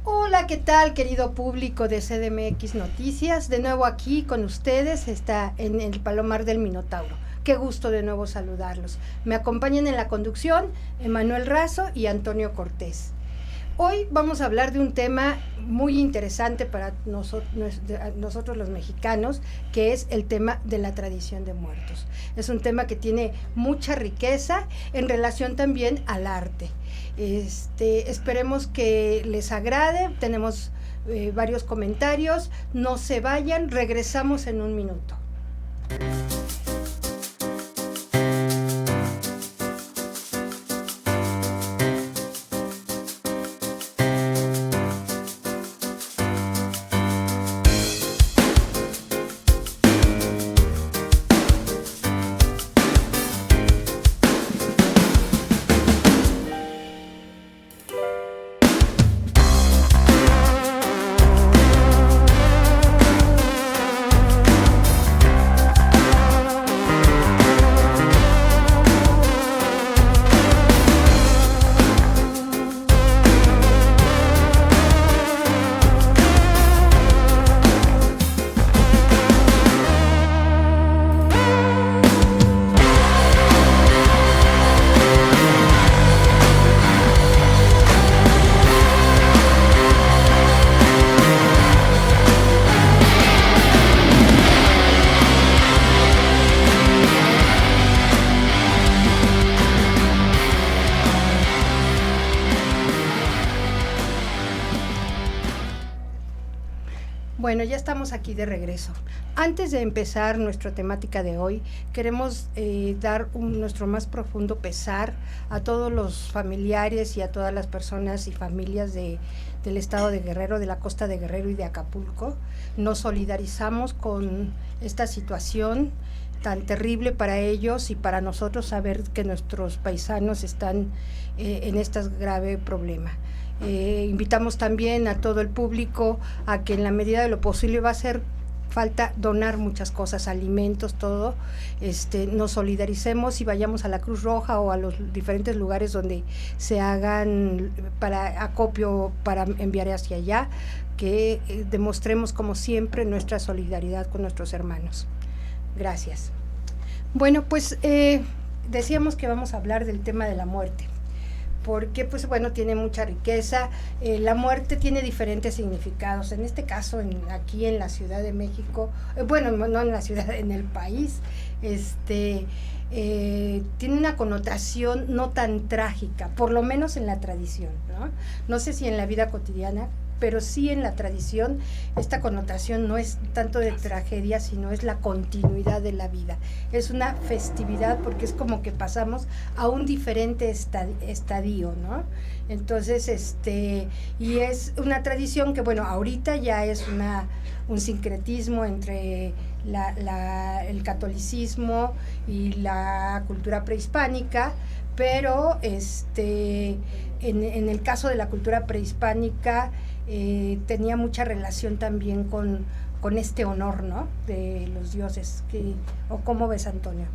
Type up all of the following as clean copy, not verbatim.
Hola, ¿qué tal, querido público de CDMX Noticias? De nuevo aquí con ustedes, está en el Palomar del Minotauro. Qué gusto de nuevo saludarlos. Me acompañan en la conducción Emanuel Razo y Antonio Cortés. Hoy vamos a hablar de un tema muy interesante para nosotros los mexicanos, que es el tema de la tradición de muertos. Es un tema que tiene mucha riqueza en relación también al arte. Esperemos que les agrade, tenemos varios comentarios, no se vayan, regresamos en un minuto. Bueno, ya estamos aquí de regreso. Antes de empezar nuestra temática de hoy, queremos dar nuestro más profundo pesar a todos los familiares y a todas las personas y familias del estado de Guerrero, de la costa de Guerrero y de Acapulco. Nos solidarizamos con esta situación tan terrible para ellos y para nosotros saber que nuestros paisanos están en este grave problema. Invitamos también a todo el público a que en la medida de lo posible va a hacer falta donar muchas cosas, alimentos, todo, nos solidaricemos y vayamos a la Cruz Roja o a los diferentes lugares donde se hagan para acopio para enviar hacia allá, que demostremos como siempre nuestra solidaridad con nuestros hermanos. Gracias. Bueno, pues decíamos que vamos a hablar del tema de la muerte, porque pues bueno, tiene mucha riqueza. La muerte tiene diferentes significados. En este caso, aquí en la Ciudad de México, bueno, no en la ciudad, en el país, tiene una connotación no tan trágica, por lo menos en la tradición, ¿no? No sé si en la vida cotidiana, pero sí en la tradición esta connotación no es tanto de tragedia, sino es la continuidad de la vida. Es una festividad porque es como que pasamos a un diferente estadio, ¿no? Entonces, y es una tradición que, bueno, ahorita ya es un sincretismo entre el catolicismo y la cultura prehispánica, pero en el caso de la cultura prehispánica tenía mucha relación también con este honor, ¿no?, de los dioses. ¿O cómo ves, Antonio?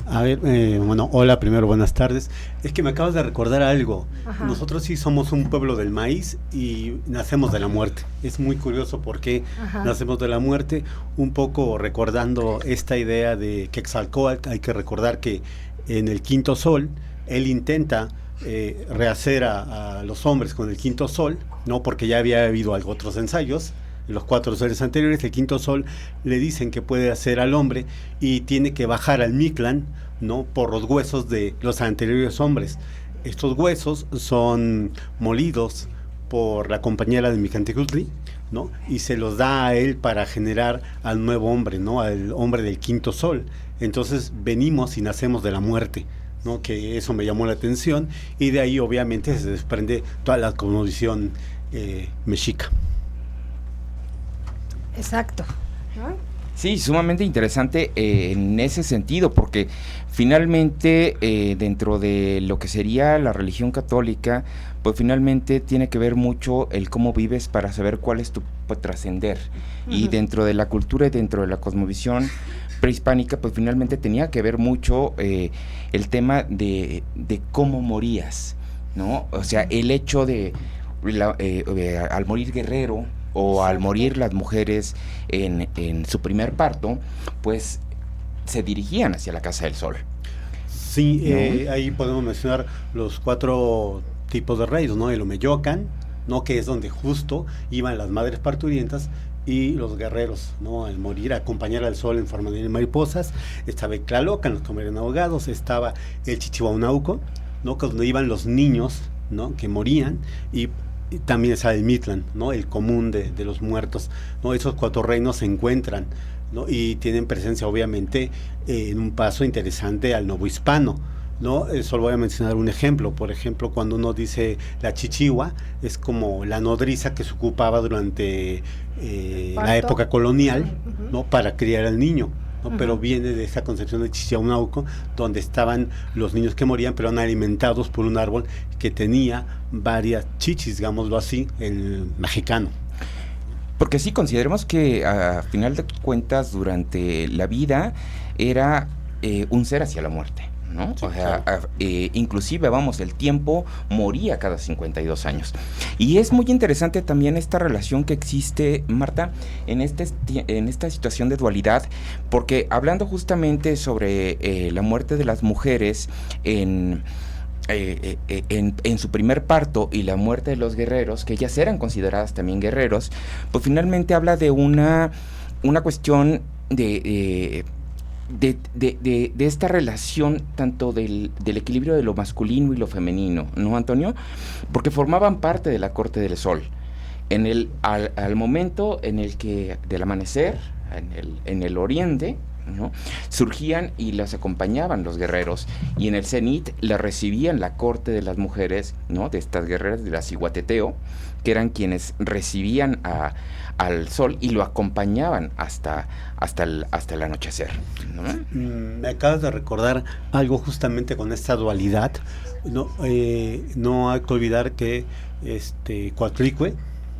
A ver, bueno, hola, primero buenas tardes. Es que me acabas de recordar algo. Ajá. Nosotros sí somos un pueblo del maíz y nacemos de la muerte. Es muy curioso porque nacemos de la muerte, un poco recordando esta idea de Quetzalcóatl. Hay que recordar que en el quinto sol él intenta rehacer a los hombres con el quinto sol, no, porque ya había habido otros ensayos. Los 4 soles anteriores, el quinto sol le dicen que puede hacer al hombre y tiene que bajar al Mictlán, ¿no?, por los huesos de los anteriores hombres. Estos huesos son molidos por la compañera de Micantecutli, ¿no?, y se los da a él para generar al nuevo hombre, ¿no?, al hombre del quinto sol. Entonces venimos y nacemos de la muerte, ¿no?, que eso me llamó la atención, y de ahí obviamente se desprende toda la cosmovisión mexica. Exacto, ¿no? Sí, sumamente interesante en ese sentido, porque finalmente dentro de lo que sería la religión católica, pues finalmente tiene que ver mucho el cómo vives para saber cuál es tu trascender. Y dentro de la cultura y dentro de la cosmovisión prehispánica, pues finalmente tenía que ver mucho el tema de cómo morías, ¿no? O sea, el hecho de al morir Guerrero o al morir las mujeres en su primer parto, pues se dirigían hacia la Casa del Sol. Sí, ¿no? Ahí podemos mencionar los 4 tipos de reyes, ¿no? El Omeyocan, ¿no? Que es donde justo iban las madres parturientas, y los guerreros, ¿no? Al morir, a acompañar al sol en forma de mariposas. Estaba el Tlalocan, los que morían ahogados. Estaba el Chichihuaunauco, ¿no? Que donde iban los niños, ¿no? Que morían, y también estaba el Mictlán, ¿no? El común de los muertos, ¿no? Esos 4 reinos se encuentran, ¿no? Y tienen presencia, obviamente, en un paso interesante al novohispano, ¿no? Solo voy a mencionar un ejemplo. Por ejemplo, cuando uno dice la chichihua, es como la nodriza que se ocupaba durante la época colonial, ¿no? Para criar al niño, ¿no? Pero viene de esa concepción de Chichihuaunauco, donde estaban los niños que morían, pero eran alimentados por un árbol que tenía varias chichis, digámoslo así, el mexicano. Porque sí, consideremos que a final de cuentas, durante la vida, era un ser hacia la muerte, ¿no? Sí, o sea, claro. Inclusive, vamos, el tiempo moría cada 52 años. Y es muy interesante también esta relación que existe, Marta, en esta situación de dualidad, porque hablando justamente sobre la muerte de las mujeres en su primer parto y la muerte de los guerreros, que ellas eran consideradas también guerreros, pues finalmente habla de una cuestión de esta relación tanto del equilibrio de lo masculino y lo femenino, ¿no, Antonio? Porque formaban parte de la corte del sol. Al momento en el que del amanecer, en el oriente, ¿no? Surgían y las acompañaban los guerreros, y en el cenit las recibían la corte de las mujeres, ¿no? De estas guerreras de la Ciguateteo, que eran quienes recibían al sol y lo acompañaban hasta el anochecer, ¿no? Me acabas de recordar algo justamente con esta dualidad. No hay que olvidar que Coatlicue,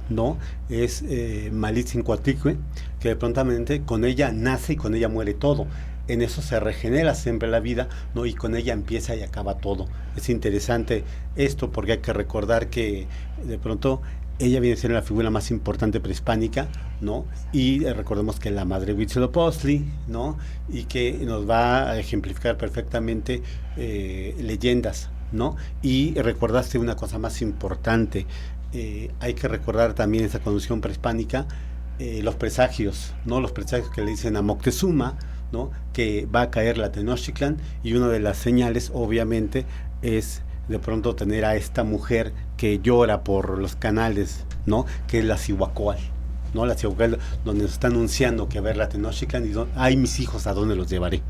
¿no? Es Malitzin-Coatlicue, que prontamente con ella nace y con ella muere todo. En eso se regenera siempre la vida, ¿no? Y con ella empieza y acaba todo. Es interesante esto, porque hay que recordar que de pronto ella viene a ser la figura más importante prehispánica, ¿no? Y recordemos que la madre Huitzilopochtli, ¿no? Y que nos va a ejemplificar perfectamente leyendas, ¿no? Y recordaste una cosa más importante. Hay que recordar también esa condición prehispánica, los presagios, ¿no? Los presagios que le dicen a Moctezuma, ¿no? Que va a caer la Tenochtitlan, y una de las señales, obviamente, es de pronto tener a esta mujer que llora por los canales, ¿no? Que es la Cihuacóatl, ¿no? La Cihuacóatl, donde nos está anunciando que va a haber la Tenochtitlan, y ay, mis hijos, ¿a dónde los llevaré?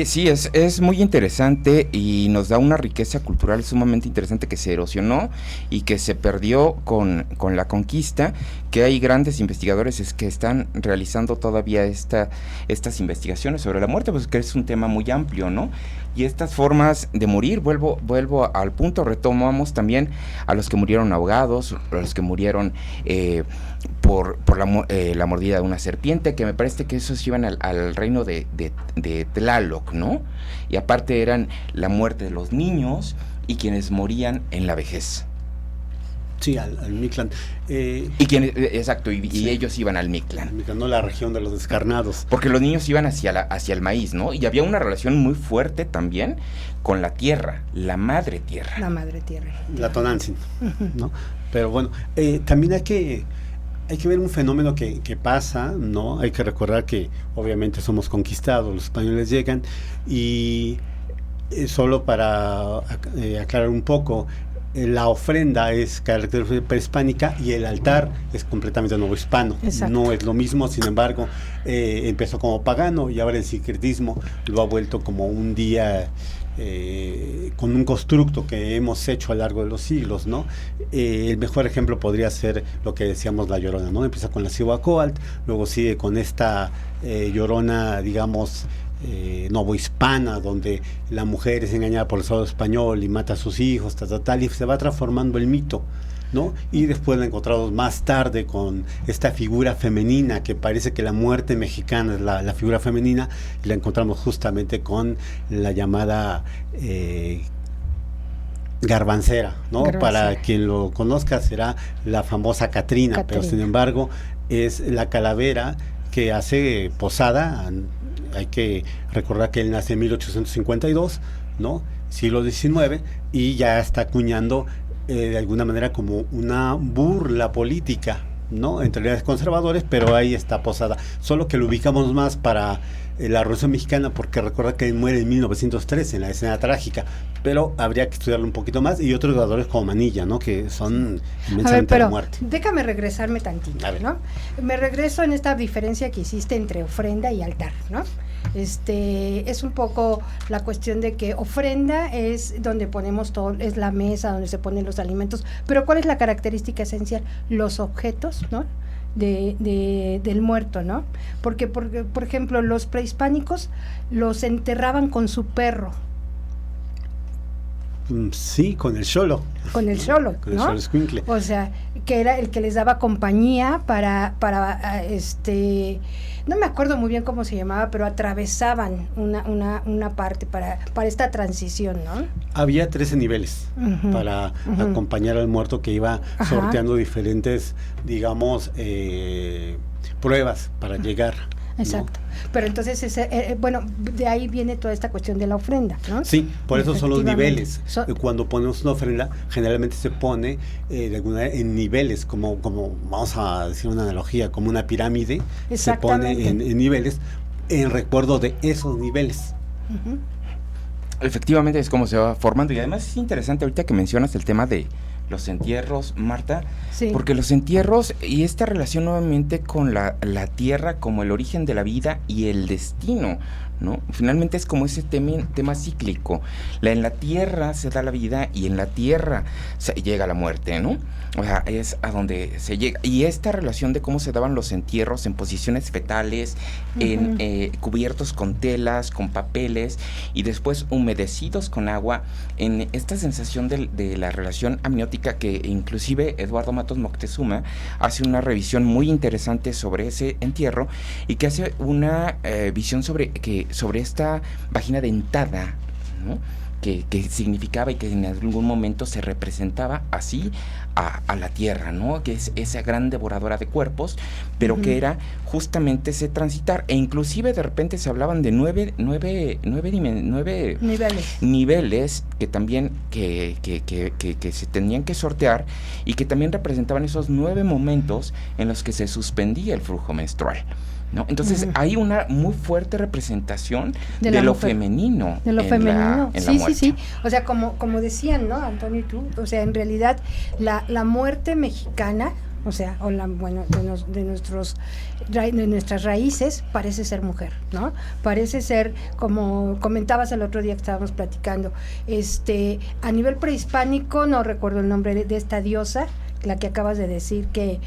Sí, es muy interesante y nos da una riqueza cultural sumamente interesante que se erosionó y que se perdió con la conquista, que hay grandes investigadores que están realizando todavía estas investigaciones sobre la muerte, pues que es un tema muy amplio, ¿no? Y estas formas de morir, vuelvo al punto, retomamos también a los que murieron ahogados, a los que murieron por la mordida de una serpiente, que me parece que esos iban al reino de Tlaloc, ¿no? Y aparte eran la muerte de los niños y quienes morían en la vejez. Sí, al Mictlán. Exacto, y ellos iban al Mictlán. No la región de los descarnados. Porque los niños iban hacia el maíz, ¿no? Y había una relación muy fuerte también con la tierra, la madre tierra. La madre tierra. La Tonantzin, ¿no? Pero bueno, también hay que ver un fenómeno que pasa, ¿no? Hay que recordar que obviamente somos conquistados, los españoles llegan, y solo para aclarar un poco, la ofrenda es carácter prehispánica y el altar es completamente novohispano. Exacto. No es lo mismo, sin embargo, empezó como pagano y ahora el sincretismo lo ha vuelto como un día con un constructo que hemos hecho a lo largo de los siglos, ¿no? El mejor ejemplo podría ser lo que decíamos, la Llorona, ¿no? Empieza con la Cihuacóatl, luego sigue con esta Llorona, digamos, novohispana, donde la mujer es engañada por el Estado español y mata a sus hijos, tal, y se va transformando el mito, ¿no? Y después la encontramos más tarde con esta figura femenina, que parece que la muerte mexicana es la figura femenina, y la encontramos justamente con la llamada Garbancera, ¿no? Para quien lo conozca será la famosa Catrina, pero sin embargo es la calavera que hace Posada. Hay que recordar que él nace en 1852, ¿no? Siglo XIX, y ya está acuñando de alguna manera como una burla política, ¿no? Entre los conservadores, pero ahí está Posada. Solo que lo ubicamos más para la Revolución Mexicana, porque recuerda que él muere en 1913 en la escena trágica, pero habría que estudiarlo un poquito más, y otros jugadores como Manilla, ¿no? Que son inmensamente de muerte. Déjame regresarme tantito, ¿no? Me regreso en esta diferencia que hiciste entre ofrenda y altar, ¿no? Es un poco la cuestión de que ofrenda es donde ponemos todo, es la mesa donde se ponen los alimentos, pero ¿cuál es la característica esencial? Los objetos, ¿no? Del muerto, ¿no? Porque, por ejemplo, los prehispánicos los enterraban con su perro. Sí, con el xolo. Con el xolo, ¿no? Con el xolo escuincle. O sea, que era el que les daba compañía para no me acuerdo muy bien cómo se llamaba, pero atravesaban una parte para esta transición, ¿no? Había 13 niveles para acompañar al muerto, que iba sorteando diferentes, digamos, pruebas para llegar. Exacto. ¿No? Pero entonces, bueno, de ahí viene toda esta cuestión de la ofrenda, ¿no? Sí, por eso son los niveles. Cuando ponemos una ofrenda, generalmente se pone de alguna manera en niveles, como vamos a decir una analogía, como una pirámide, se pone en niveles, en recuerdo de esos niveles. Efectivamente es como se va formando, y además es interesante ahorita que mencionas el tema de los entierros, Marta, porque los entierros y esta relación nuevamente con la tierra como el origen de la vida y el destino, ¿no? Finalmente es como ese tema cíclico. En la tierra se da la vida y en la tierra se llega la muerte, ¿no? O sea, es a donde se llega. Y esta relación de cómo se daban los entierros en posiciones fetales, cubiertos con telas, con papeles, y después humedecidos con agua, en esta sensación de la relación amniótica, que inclusive Eduardo Matos Moctezuma hace una revisión muy interesante sobre ese entierro, y que hace una visión sobre esta vagina dentada, ¿no? Que significaba y que en algún momento se representaba así a la tierra, ¿no? Que es esa gran devoradora de cuerpos, pero que era justamente ese transitar, e inclusive de repente se hablaban de nueve niveles que también que se tenían que sortear, y que también representaban esos 9 momentos en los que se suspendía el flujo menstrual, ¿no? Entonces hay una muy fuerte representación de lo femenino. De lo femenino, sí. O sea, como decían, ¿no, Antonio y tú? O sea, en realidad la muerte mexicana, o sea, de nuestras raíces, parece ser mujer, ¿no? Parece ser, como comentabas el otro día que estábamos platicando, a nivel prehispánico, no recuerdo el nombre de esta diosa, la que acabas de decir, que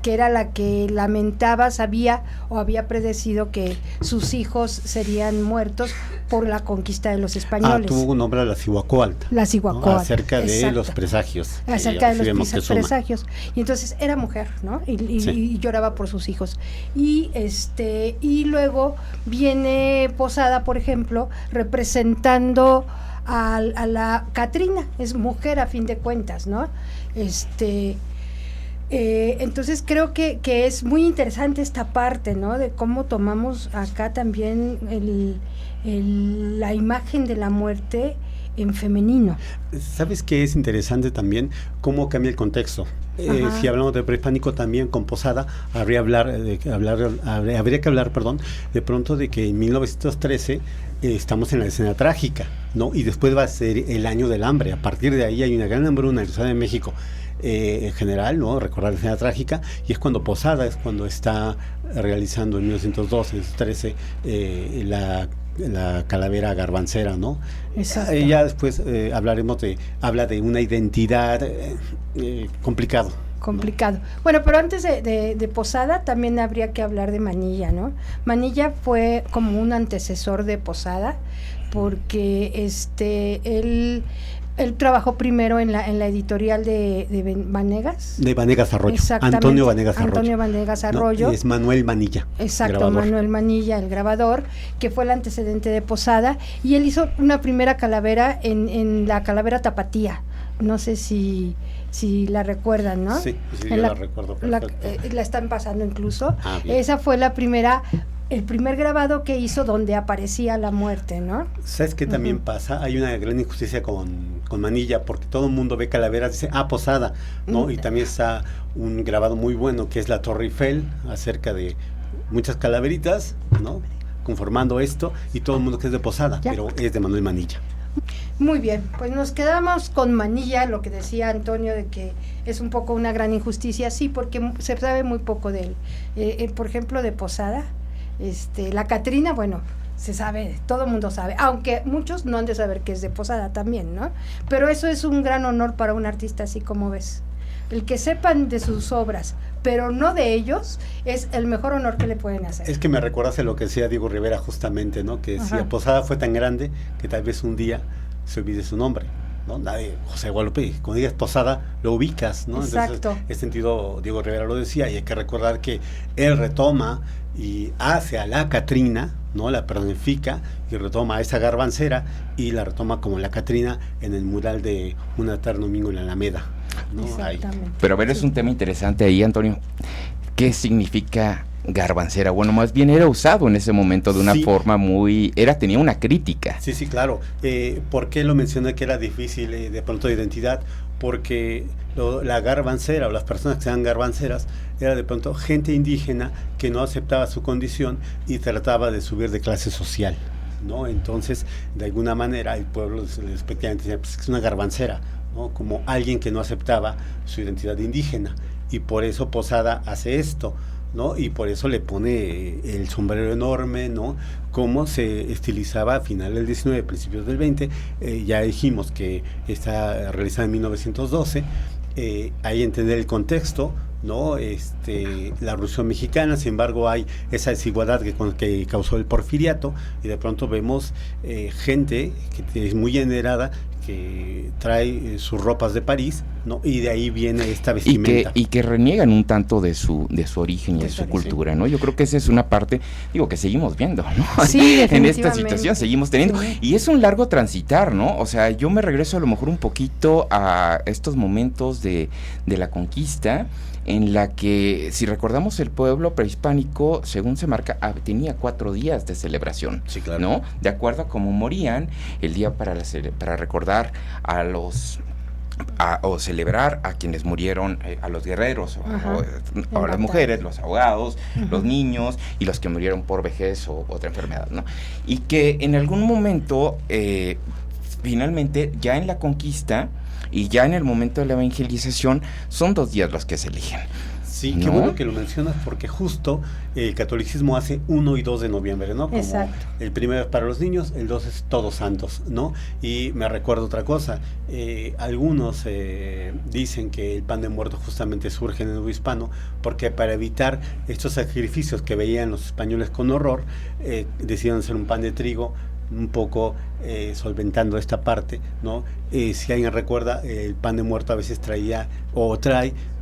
era la que lamentaba, sabía o había predecido que sus hijos serían muertos por la conquista de los españoles. Tuvo un nombre, la Cihuacóatl. La Cihuacóatl. ¿No? Acerca de los presagios. Acerca de los presagios. Y entonces era mujer, ¿no? Y lloraba por sus hijos. Y luego viene Posada, por ejemplo, representando a la Catrina, es mujer a fin de cuentas, ¿no? Entonces creo que es muy interesante esta parte, ¿no? De cómo tomamos acá también la imagen de la muerte en femenino. ¿Sabes qué es interesante también? Cómo cambia el contexto. Si hablamos de prehispánico, también con Posada habría que hablar de pronto de que en 1913 estamos en la escena trágica, ¿no? Y después va a ser el año del hambre. A partir de ahí hay una gran hambruna en la Ciudad de México en general, ¿no? Recordar la escena trágica, y es cuando Posada está realizando en 1912, 13 la calavera garbancera, ¿no? Exacto. Ya después habla de una identidad complicado. Bueno, pero antes de Posada también habría que hablar de Manilla, ¿no? Manilla fue como un antecesor de Posada, porque él trabajó primero en la editorial de Vanegas. De Vanegas Arroyo. Antonio Vanegas Arroyo. No, es Manuel Manilla. Exacto, grabador. Manuel Manilla, el grabador, que fue el antecedente de Posada, y él hizo una primera calavera en la calavera tapatía. no sé si la recuerdan, ¿no? Sí, yo la recuerdo perfecto. La están pasando incluso. Bien. Esa fue el primer grabado que hizo donde aparecía la muerte, ¿no? ¿Sabes qué también pasa? Hay una gran injusticia con Manilla, porque todo el mundo ve calaveras y dice, Posada, ¿no? Y también está un grabado muy bueno que es la Torre Eiffel, acerca de muchas calaveritas, ¿no? Conformando esto, y todo el mundo que es de Posada, pero es de Manuel Manilla. Muy bien, pues nos quedamos con Manilla, lo que decía Antonio de que es un poco una gran injusticia, sí, porque se sabe muy poco de él. Por ejemplo, de Posada, la Catrina, bueno, se sabe, todo el mundo sabe, aunque muchos no han de saber que es de Posada también, ¿no? Pero eso es un gran honor para un artista así como ves. El que sepan de sus obras, pero no de ellos, es el mejor honor que le pueden hacer. Es que me recordaste lo que decía Diego Rivera justamente, ¿no? Que decía, Posada fue tan grande que tal vez un día se olvide su nombre, ¿no? José Guadalupe, cuando digas Posada, lo ubicas, ¿no? Exacto. Entonces, en ese sentido, Diego Rivera lo decía, y hay que recordar que él retoma y hace a la Catrina, ¿no? La personifica y retoma a esa garbancera y la retoma como la Catrina en el mural de Un eterno domingo en la Alameda, ¿no? Exactamente. Pero a ver, es un tema interesante ahí, Antonio. ¿Qué significa garbancera? Bueno, más bien era usado en ese momento de una forma tenía una crítica. Sí, claro. ¿Por qué lo mencioné que era difícil de pronto de identidad? Porque la garbancera o las personas que sean garbanceras era de pronto gente indígena que no aceptaba su condición y trataba de subir de clase social, ¿no? Entonces, de alguna manera, el pueblo respectivamente decía, pues es una garbancera, ¿no? Como alguien que no aceptaba su identidad indígena, y por eso Posada hace esto, ¿no? Y por eso le pone el sombrero enorme, ¿no? Cómo se estilizaba a finales del 19, principios del 20, ya dijimos que está realizada en 1912, ahí entender el contexto, ¿no? La Revolución Mexicana, sin embargo hay esa desigualdad que causó el porfiriato, y de pronto vemos gente que es muy generada, que trae sus ropas de París, ¿no? Y de ahí viene esta vestimenta. Y que reniegan un tanto de su origen y de su cultura, ¿no? Yo creo que esa es una parte, que seguimos viendo, ¿no? Sí, en esta situación seguimos teniendo. Sí. Y es un largo transitar, ¿no? O sea, yo me regreso a lo mejor un poquito a estos momentos de la conquista, en la que, si recordamos, el pueblo prehispánico, según se marca, tenía 4 días de celebración, sí, claro, ¿no? De acuerdo a cómo morían, el día para recordar a los... o celebrar a quienes murieron, a los guerreros, o a las mujeres, los ahogados, los niños y los que murieron por vejez o otra enfermedad, ¿no? Y que en algún momento, finalmente, ya en la conquista y ya en el momento de la evangelización, son 2 días los que se eligen. Sí, ¿no? Qué bueno que lo mencionas, porque justo el catolicismo hace 1 y 2 de noviembre, ¿no? Como exacto. El primero es para los niños, el 2 es Todos Santos, ¿no? Y me recuerdo otra cosa, algunos dicen que el pan de muerto justamente surge en el nuevo hispano, porque para evitar estos sacrificios que veían los españoles con horror, decidieron hacer un pan de trigo, un poco solventando esta parte, ¿no? Si alguien recuerda, el pan de muerto a veces trae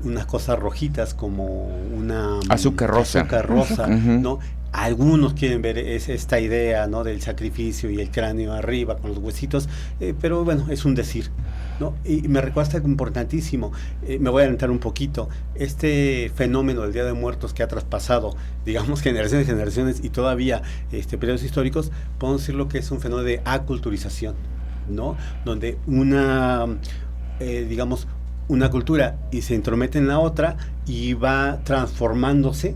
unas cosas rojitas como una azúcar rosa, ¿no? Algunos quieren ver esta idea, ¿no? Del sacrificio y el cráneo arriba con los huesitos, pero bueno, es un decir, ¿no? Y me recuerda algo importantísimo, me voy a adelantar un poquito, este fenómeno del Día de Muertos que ha traspasado, digamos, generaciones y generaciones, y todavía periodos históricos, podemos decirlo que es un fenómeno de aculturización, ¿no? Donde digamos, una cultura y se entromete en la otra y va transformándose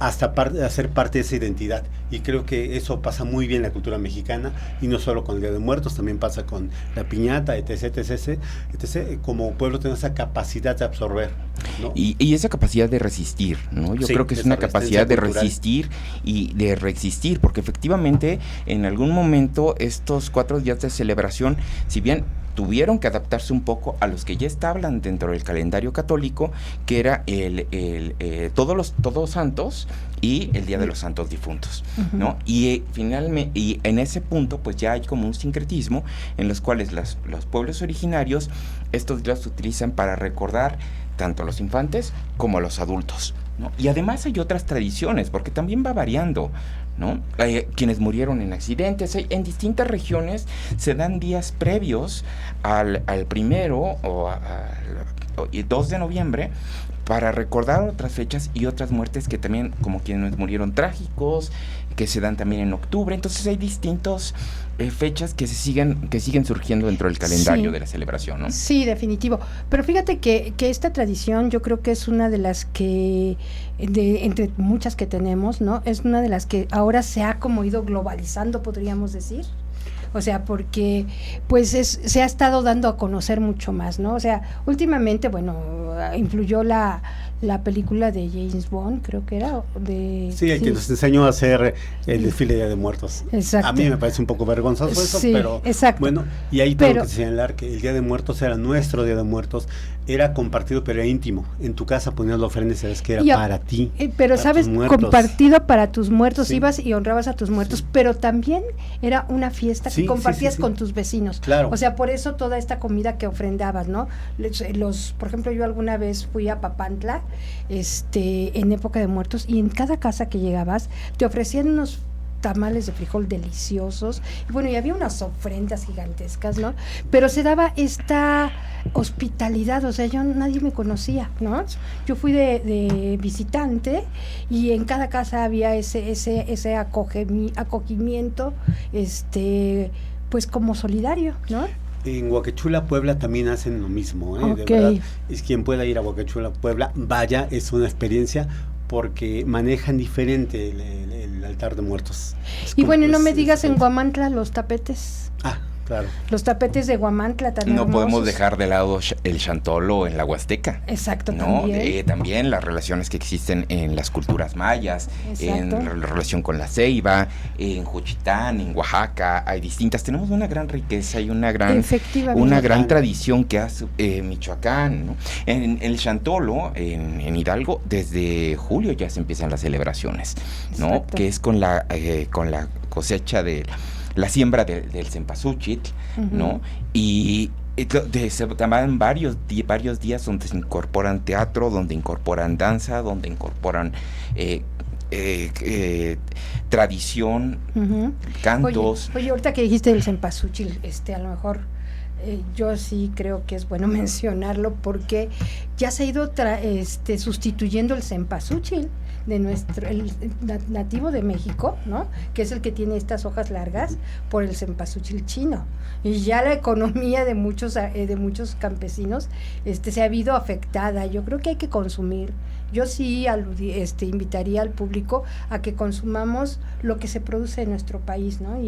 hasta hacer parte de esa identidad, y creo que eso pasa muy bien en la cultura mexicana, y no solo con el Día de Muertos, también pasa con la piñata, etc. Como pueblo tenemos esa capacidad de absorber, ¿no? Y esa capacidad de resistir, ¿no? Yo creo que es una capacidad de resistir y de resistir, porque efectivamente en algún momento estos 4 días de celebración, si bien tuvieron que adaptarse un poco a los que ya estaban dentro del calendario católico, que era Todos Santos y el Día de los Santos Difuntos, ¿no? Y finalmente, y en ese punto, pues ya hay como un sincretismo en los cuales los pueblos originarios estos días se utilizan para recordar tanto a los infantes como a los adultos, ¿no? Y además hay otras tradiciones, porque también va variando, ¿no? Quienes murieron en accidentes, en distintas regiones se dan días previos al 1 o 2 de noviembre para recordar otras fechas y otras muertes que también, como quienes murieron trágicos, que se dan también en octubre. Entonces hay distintos fechas que siguen surgiendo dentro del calendario de la celebración, ¿no? Sí, definitivo. Pero fíjate que esta tradición yo creo que es una de las que, entre muchas que tenemos, ¿no? Es una de las que ahora se ha como ido globalizando, podríamos decir. O sea, porque pues se ha estado dando a conocer mucho más, ¿no? O sea, últimamente, bueno, influyó la película de James Bond, creo que era. Sí, el que nos enseñó a hacer el desfile de Día de Muertos. Exacto. A mí me parece un poco vergonzoso eso, sí, pero exacto. Bueno, y ahí tengo que señalar que el Día de Muertos era nuestro Día de Muertos, era compartido pero era íntimo. En tu casa ponías la ofrenda y sabes que era para ti. Pero sabes, compartido para tus muertos, sí. Ibas y honrabas a tus muertos, sí. Pero también era una fiesta que compartías con tus vecinos. Claro. O sea, por eso toda esta comida que ofrendabas, ¿no? Por ejemplo, yo alguna vez fui a Papantla, en época de muertos, y en cada casa que llegabas te ofrecían unos tamales de frijol deliciosos, y bueno, y había unas ofrendas gigantescas, ¿no? Pero se daba esta hospitalidad, o sea, nadie me conocía, ¿no? Yo fui de visitante, y en cada casa había ese acogimiento, pues como solidario, ¿no? En Huacachula, Puebla también hacen lo mismo, Okay. De verdad, es quien pueda ir a Huacachula, Puebla, vaya, es una experiencia porque manejan diferente el altar de muertos. Y bueno, no me digas en Huamantla los tapetes. Claro. Los tapetes de Huamantla también. No hermosos. podemos dejar de lado el chantolo en la Huasteca. Exacto, ¿no? también. También las relaciones que existen en las culturas mayas, Exacto. en la relación con la ceiba, en Juchitán, en Oaxaca, hay distintas. Tenemos una gran riqueza y una gran tradición que hace Michoacán, ¿no? En el chantolo, en Hidalgo, desde julio ya se empiezan las celebraciones, ¿no? Exacto. Que es con la cosecha de la siembra del cempasúchil, ¿no? Y se toman varios días donde se incorporan teatro, donde incorporan danza, donde incorporan tradición, cantos. Oye, ahorita que dijiste del cempasúchil, a lo mejor yo sí creo que es bueno mencionarlo porque ya se ha ido sustituyendo el cempasúchil de el nativo de México, ¿no? Que es el que tiene estas hojas largas, por el cempasúchil chino. Y ya la economía de muchos campesinos se ha visto afectada. Yo creo que hay que consumir. Yo sí invitaría al público a que consumamos lo que se produce en nuestro país, ¿no?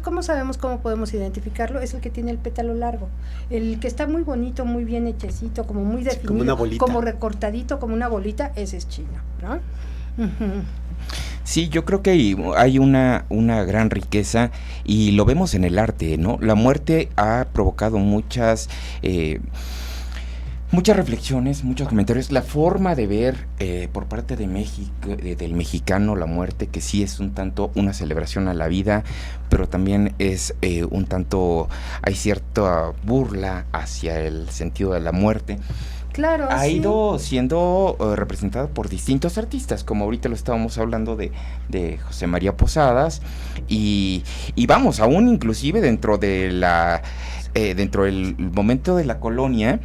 ¿Cómo sabemos cómo podemos identificarlo? Es el que tiene el pétalo largo, el que está muy bonito, muy bien hechecito, como muy definido, como una bolita, como recortadito, como una bolita, ese es chino, ¿no? Uh-huh. Sí, yo creo que hay una gran riqueza y lo vemos en el arte, ¿no? La muerte ha provocado muchas reflexiones, muchos comentarios. La forma de ver por parte de México, del mexicano, la muerte, que sí es un tanto una celebración a la vida, pero también es un tanto, hay cierta burla hacia el sentido de la muerte. Claro, ha ido siendo representada por distintos artistas, como ahorita lo estábamos hablando de José María Posadas, y vamos, aún inclusive dentro del momento de la colonia,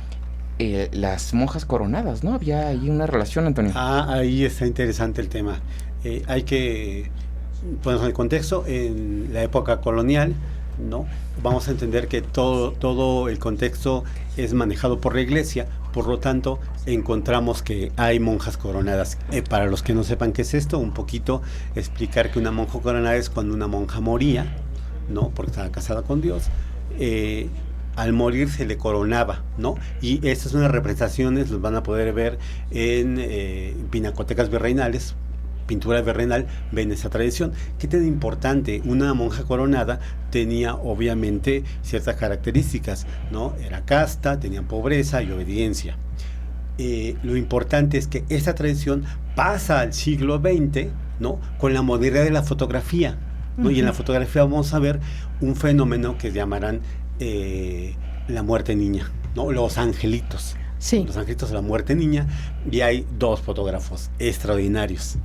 las monjas coronadas, ¿no? Había ahí una relación, Antonio. Ahí está interesante el tema. Hay que ponernos en el contexto. En la época colonial, ¿no? Vamos a entender que todo el contexto es manejado por la iglesia, por lo tanto encontramos que hay monjas coronadas. Para los que no sepan qué es esto, un poquito explicar que una monja coronada es cuando una monja moría, ¿no? Porque estaba casada con Dios, al morir se le coronaba, ¿no? Y estas son las representaciones, los van a poder ver en pinacotecas virreinales, pintura virreinal, ven esa tradición. ¿Qué tan importante? Una monja coronada tenía obviamente ciertas características, ¿no? Era casta, tenía pobreza y obediencia. Lo importante es que esta tradición pasa al siglo XX, ¿no? Con la modernidad de la fotografía, ¿no? Y en la fotografía vamos a ver un fenómeno que llamarán la muerte niña, ¿no? Los angelitos. Sí. Los Angelitos de la Muerte Niña, y hay 2 fotógrafos extraordinarios,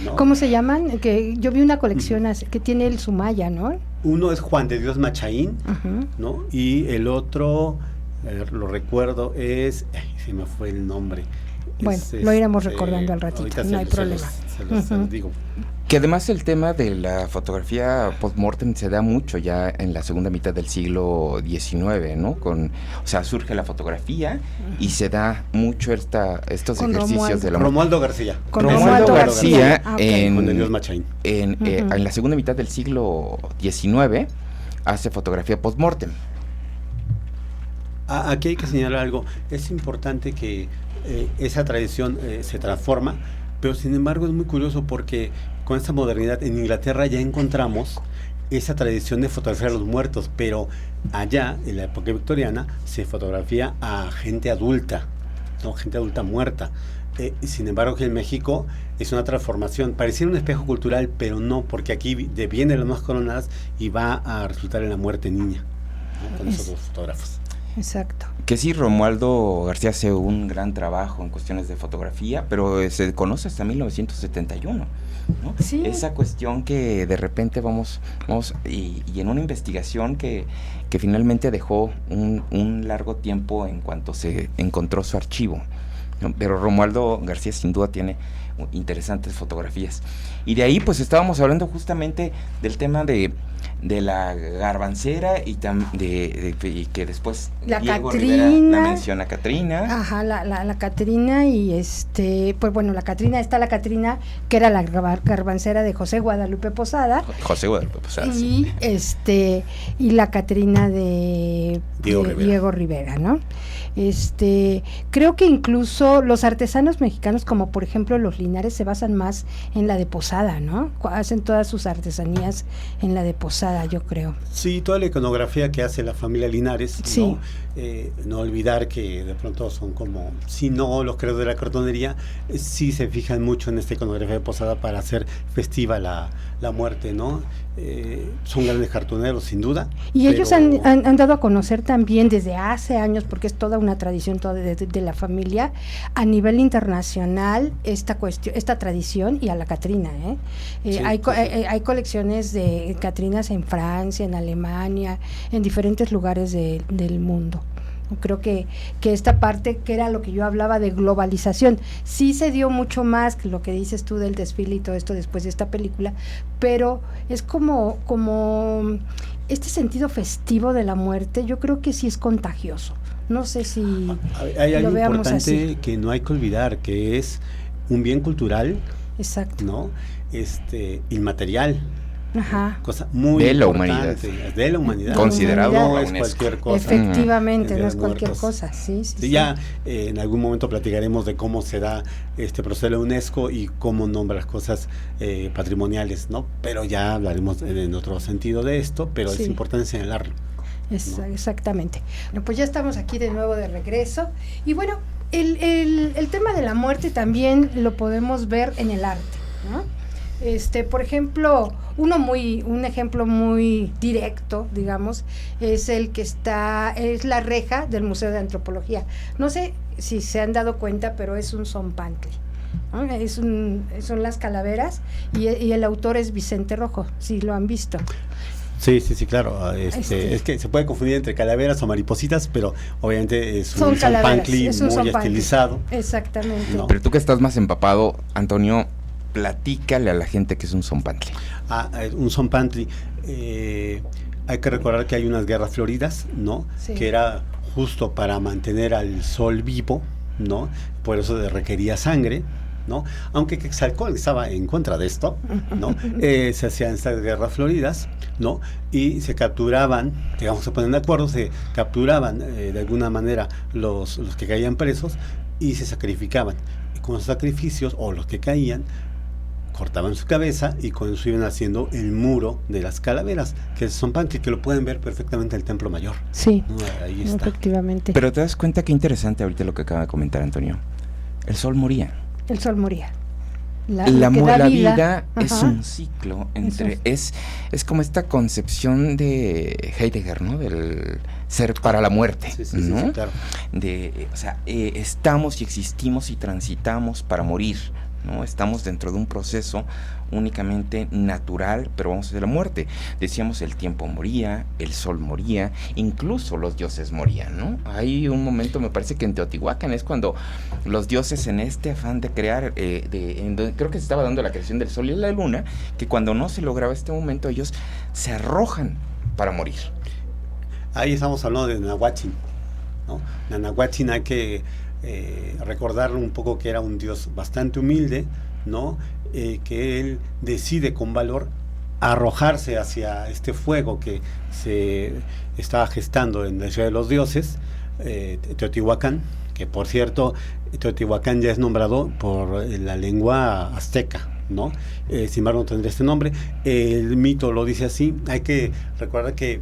¿no? ¿Cómo se llaman? Que yo vi una colección que tiene el Sumaya, ¿no? Uno es Juan de Dios Machaín, ¿no? Y el otro, lo recuerdo, se me fue el nombre. Bueno, lo iremos recordando al ratito, no hay problema. Se los digo. Que además el tema de la fotografía post-mortem se da mucho ya en la segunda mitad del siglo XIX, ¿no? O sea, surge la fotografía y se da mucho estos con ejercicios de la Romualdo García. Con Romualdo García Juan de Dios Machaín. En la segunda mitad del siglo XIX hace fotografía post-mortem. Aquí hay que señalar algo. Es importante que esa tradición se transforma, pero sin embargo es muy curioso porque con esta modernidad en Inglaterra ya encontramos esa tradición de fotografiar a los muertos, pero allá en la época victoriana se fotografía a gente adulta, ¿no? Gente adulta muerta. Sin embargo, que en México es una transformación, pareciera un espejo cultural, pero no, porque aquí vienen las más coronadas y va a resultar en la muerte niña, ¿no? Con esos 2 fotógrafos. Exacto. Que sí, Romualdo García hace un gran trabajo en cuestiones de fotografía, pero se conoce hasta 1971, ¿no? Sí. Esa cuestión que de repente vamos y en una investigación que finalmente dejó un largo tiempo en cuanto se encontró su archivo, ¿no? Pero Romualdo García sin duda tiene interesantes fotografías. Y de ahí pues estábamos hablando justamente del tema de la garbancera y que después la Diego Catrina, Rivera la menciona Catrina. Ajá, la Catrina y pues bueno, la Catrina que era la garbancera de José Guadalupe Posada. José Guadalupe Posada. Y y la Catrina de Diego Rivera, ¿no? Creo que incluso los artesanos mexicanos, como por ejemplo los Linares, se basan más en la de Posada, ¿no? Hacen todas sus artesanías en la de Posada, yo creo. Sí, toda la iconografía que hace la familia Linares, sí. ¿no? No olvidar que de pronto son como, si no los creadores de la cartonería, sí se fijan mucho en esta iconografía de Posada para hacer festiva la muerte, ¿no? Son grandes cartoneros, sin duda. Y ellos han dado a conocer también desde hace años, porque es toda una tradición toda de la familia, a nivel internacional, esta tradición, y a la Catrina, sí, hay colecciones de Catrinas en Francia, en Alemania, en diferentes lugares del mundo. Creo que esta parte, que era lo que yo hablaba de globalización, sí se dio mucho más que lo que dices tú del desfile y todo esto después de esta película, pero es como este sentido festivo de la muerte, yo creo que sí es contagioso. No sé si hay algo lo veamos importante así, que no hay que olvidar, que es un bien cultural, exacto, ¿no? Inmaterial. Ajá. Cosa muy de la importante, humanidad. De la humanidad. Considerado no es UNESCO. Cualquier cosa. Efectivamente, no es cualquier cosa. Sí. Ya en algún momento platicaremos de cómo se da este proceso de la UNESCO y cómo nombra las cosas patrimoniales, ¿no? Pero ya hablaremos en otro sentido de esto, pero es importante señalarlo, ¿no? Exactamente. Bueno, pues ya estamos aquí de nuevo de regreso. Y bueno, el tema de la muerte también lo podemos ver en el arte, ¿no? Por ejemplo, un ejemplo muy directo, digamos, es es la reja del Museo de Antropología. No sé si se han dado cuenta, pero es un zompantli, ¿no? Son las calaveras y el autor es Vicente Rojo, si lo han visto. Sí, claro. Es que se puede confundir entre calaveras o maripositas, pero obviamente es un zompantli muy estilizado. Exactamente. ¿No? Pero tú que estás más empapado, Antonio, platícale a la gente que es un zompantli. Un zompantli. Hay que recordar que hay unas guerras floridas, ¿no? Sí. Que era justo para mantener al sol vivo, ¿no? Por eso requería sangre, ¿no? Aunque Quetzalcóatl estaba en contra de esto, ¿no? Se hacían estas guerras floridas, ¿no? Y se capturaban, digamos, se ponen de acuerdo, se capturaban de alguna manera los que caían presos y se sacrificaban. Y con los sacrificios, o los que caían, cortaban su cabeza y con eso iban haciendo el muro de las calaveras, que son panques que lo pueden ver perfectamente en el Templo Mayor. Sí, ¿no? Ahí está. Efectivamente. Pero te das cuenta qué interesante ahorita lo que acaba de comentar Antonio. El sol moría. El sol moría. la vida es un ciclo entre es como esta concepción de Heidegger, ¿no? Del ser para la muerte, ¿no? Sí, claro. O sea, estamos y existimos y transitamos para morir, ¿no? Estamos dentro de un proceso únicamente natural, pero vamos hacia la muerte. Decíamos, el tiempo moría, el sol moría, incluso los dioses morían, ¿no? Hay un momento, me parece que en Teotihuacán es cuando los dioses, en este afán de crear, creo que se estaba dando la creación del sol y la luna, que cuando no se lograba este momento, ellos se arrojan para morir. Ahí estamos hablando de Nahuatzin, ¿no? Nahuatzin hay que recordarle un poco que era un dios bastante humilde, ¿no? Que él decide con valor arrojarse hacia este fuego que se estaba gestando en la ciudad de los dioses, Teotihuacán, que por cierto, Teotihuacán ya es nombrado por la lengua azteca, ¿no? Sin embargo no tendría este nombre. El mito lo dice así. Hay que recordar que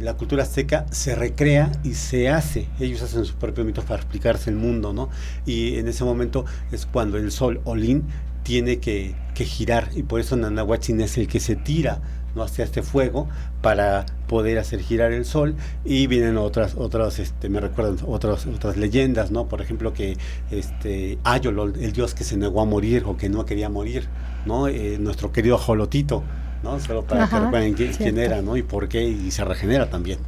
la cultura azteca se recrea y se hace, ellos hacen sus propios mitos para explicarse el mundo, ¿no? Y en ese momento es cuando el sol Olin tiene que girar, y por eso Nahuatzin es el que se tira, ¿no? Hacia este fuego para poder hacer girar el sol. Y vienen otras me recuerdan otras leyendas, ¿no? Por ejemplo, que Ayolol, el dios que se negó a morir o que no quería morir, ¿no? Nuestro querido Ajolotito, ¿no? Solo para que recuerden quién era, ¿no? Y por qué, y se regenera también.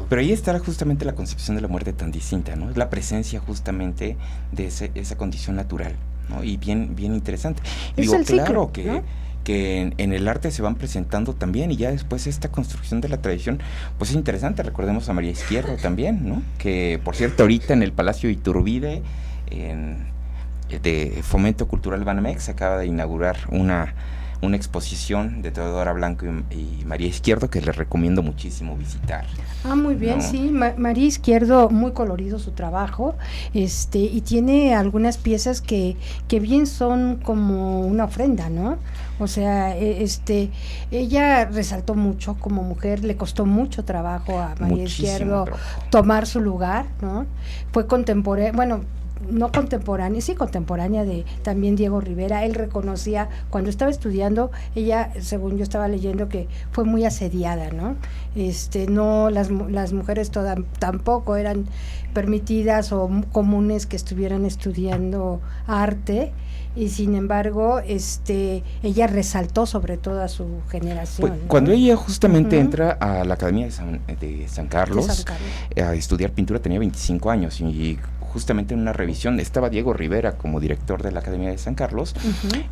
Pero ahí está justamente la concepción de la muerte tan distinta, ¿no? Es la presencia justamente de esa condición natural, ¿no? Y bien interesante. Y digo, claro ciclo, que en el arte se van presentando también, y ya después esta construcción de la tradición, pues es interesante. Recordemos a María Izquierdo también, ¿no? Que por cierto ahorita en el Palacio Iturbide, de Fomento Cultural Banamex, acaba de inaugurar una exposición de Teodora Blanco y María Izquierdo, que les recomiendo muchísimo visitar. Muy bien, ¿no? Sí, María Izquierdo, muy colorido su trabajo, y tiene algunas piezas que bien son como una ofrenda, ¿no? O sea, ella resaltó mucho como mujer, le costó mucho trabajo a María Izquierdo tomar su lugar, ¿no? Fue contemporánea, bueno, no contemporánea, sí contemporánea de también Diego Rivera. Él reconocía, cuando estaba estudiando, ella, según yo estaba leyendo, que fue muy asediada, ¿no? No, las mujeres tampoco eran permitidas o comunes que estuvieran estudiando arte, y sin embargo, ella resaltó sobre todo a su generación, pues, ¿no? Cuando ella justamente entra a la Academia de San Carlos, a estudiar pintura, tenía 25 años, y justamente en una revisión estaba Diego Rivera como director de la Academia de San Carlos,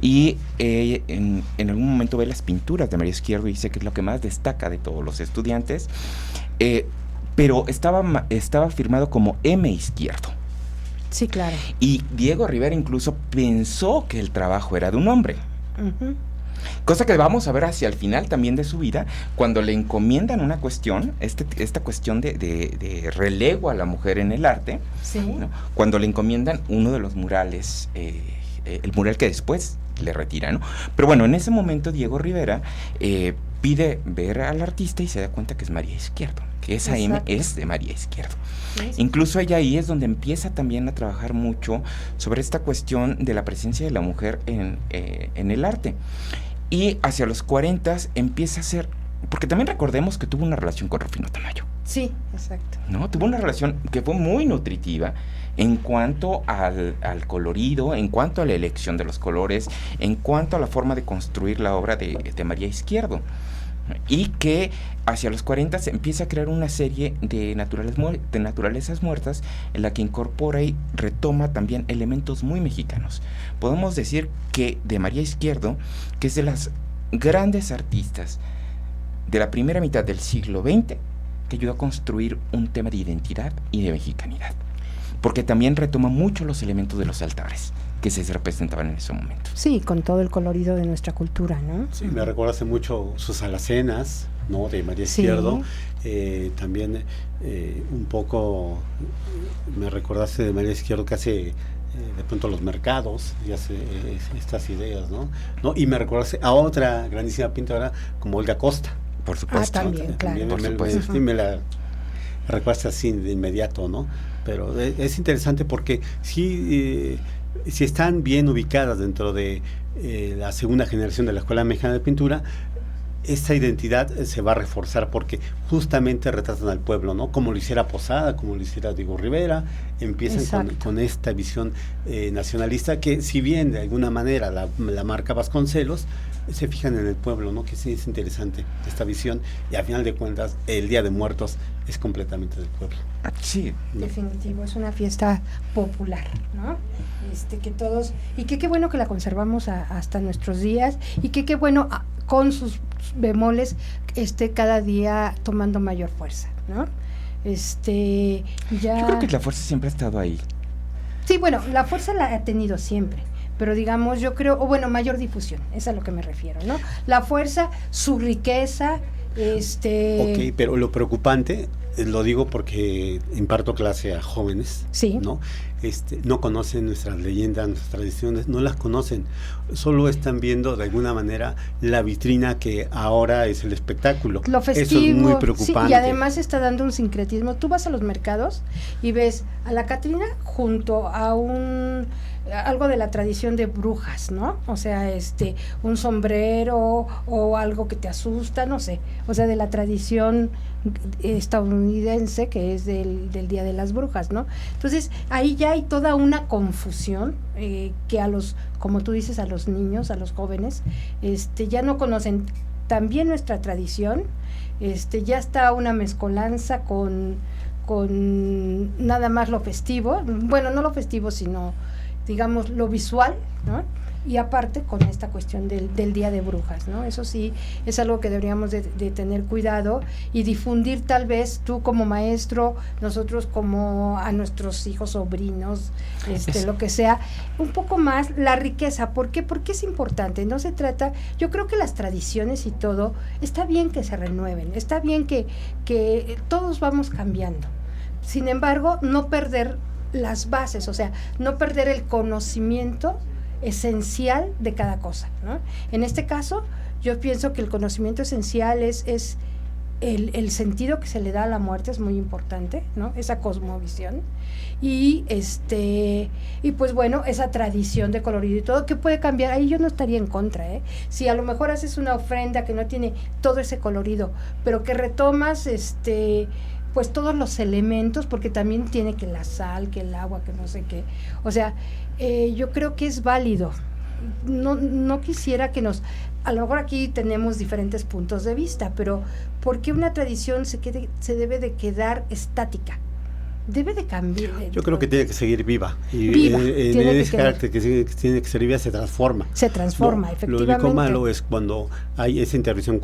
y en algún momento ve las pinturas de María Izquierdo y dice que es lo que más destaca de todos los estudiantes, pero estaba firmado como M. Izquierdo. Sí, claro. Y Diego Rivera incluso pensó que el trabajo era de un hombre. Cosa que vamos a ver hacia el final también de su vida, cuando le encomiendan una cuestión, esta cuestión de relevo a la mujer en el arte, sí, ¿no? Cuando le encomiendan uno de los murales, el mural que después le retira, ¿no? Pero bueno, en ese momento Diego Rivera pide ver al artista y se da cuenta que es María Izquierdo, que esa M es de María Izquierdo. Sí. Incluso ella ahí es donde empieza también a trabajar mucho sobre esta cuestión de la presencia de la mujer en el arte. Y hacia los 40 empieza a ser, porque también recordemos que tuvo una relación con Rufino Tamayo. Sí, exacto. ¿No? Tuvo una relación que fue muy nutritiva en cuanto al colorido, en cuanto a la elección de los colores, en cuanto a la forma de construir la obra de María Izquierdo. Y que hacia los 40 se empieza a crear una serie de naturalezas muertas, en la que incorpora y retoma también elementos muy mexicanos. Podemos decir que de María Izquierdo, que es de las grandes artistas de la primera mitad del siglo XX, que ayudó a construir un tema de identidad y de mexicanidad, porque también retoma mucho los elementos de los altares que se representaban en ese momento. Sí, con todo el colorido de nuestra cultura, ¿no? Sí, me recuerda hace mucho sus alacenas, ¿no? De María Izquierdo. También un poco me recordaste de María Izquierdo que hace de pronto los mercados y hace estas ideas, ¿no? Y me recordaste a otra grandísima pintora como Olga Costa. Por supuesto. También, claro. Por supuesto. Me la recuerdas así de inmediato, ¿no? Pero es interesante porque sí si están bien ubicadas dentro de la segunda generación de la Escuela Mexicana de Pintura, esta identidad se va a reforzar porque justamente retratan al pueblo, ¿no? Como lo hiciera Posada, como lo hiciera Diego Rivera, empiezan con esta visión nacionalista que, si bien de alguna manera la marca Vasconcelos, se fijan en el pueblo, ¿no? Que sí es interesante esta visión, y al final de cuentas el Día de Muertos es completamente del pueblo. Sí, definitivo, es una fiesta popular, ¿no? Que todos, y qué bueno que la conservamos hasta nuestros días, y qué bueno con sus bemoles cada día tomando mayor fuerza, ¿no? Yo creo que la fuerza siempre ha estado ahí. Sí, bueno, la fuerza la ha tenido siempre, pero digamos, yo creo, mayor difusión, es a lo que me refiero, ¿no? La fuerza, su riqueza, Ok, pero lo preocupante, lo digo porque imparto clase a jóvenes, sí, ¿no? No conocen nuestras leyendas, nuestras tradiciones, no las conocen, solo están viendo de alguna manera la vitrina que ahora es el espectáculo. Lo festivo, eso es muy preocupante. Sí, y además está dando un sincretismo. Tú vas a los mercados y ves a la Catrina junto a algo de la tradición de brujas, ¿no? O sea, un sombrero o algo que te asusta, no sé, o sea, de la tradición estadounidense, que es del Día de las Brujas, ¿no? Entonces, ahí ya hay toda una confusión que como tú dices, a los niños, a los jóvenes, ya no conocen también nuestra tradición, ya está una mezcolanza con nada más lo festivo, bueno, no lo festivo, sino digamos lo visual, ¿no? Y aparte con esta cuestión del Día de Brujas, ¿no? Eso sí es algo que deberíamos de tener cuidado y difundir, tal vez tú como maestro, nosotros como a nuestros hijos, sobrinos, lo que sea, un poco más la riqueza. ¿Por qué? Porque es importante, no se trata, yo creo que las tradiciones y todo, está bien que se renueven, está bien que todos vamos cambiando, sin embargo, no perder las bases, o sea, no perder el conocimiento esencial de cada cosa, ¿no? En este caso, yo pienso que el conocimiento esencial es el sentido que se le da a la muerte, es muy importante, ¿no? Esa cosmovisión y y pues bueno, esa tradición de colorido y todo que puede cambiar. Ahí yo no estaría en contra, si a lo mejor haces una ofrenda que no tiene todo ese colorido, pero que retomas pues todos los elementos, porque también tiene que la sal, que el agua, que no sé qué, o sea, yo creo que es válido. No quisiera que a lo mejor aquí tenemos diferentes puntos de vista, pero ¿por qué una tradición se debe de quedar estática? Debe de cambiar. Yo creo que tiene que seguir viva. Y en ese carácter que tiene que ser viva, se transforma. Se transforma, efectivamente. Lo único malo es cuando hay esa intervención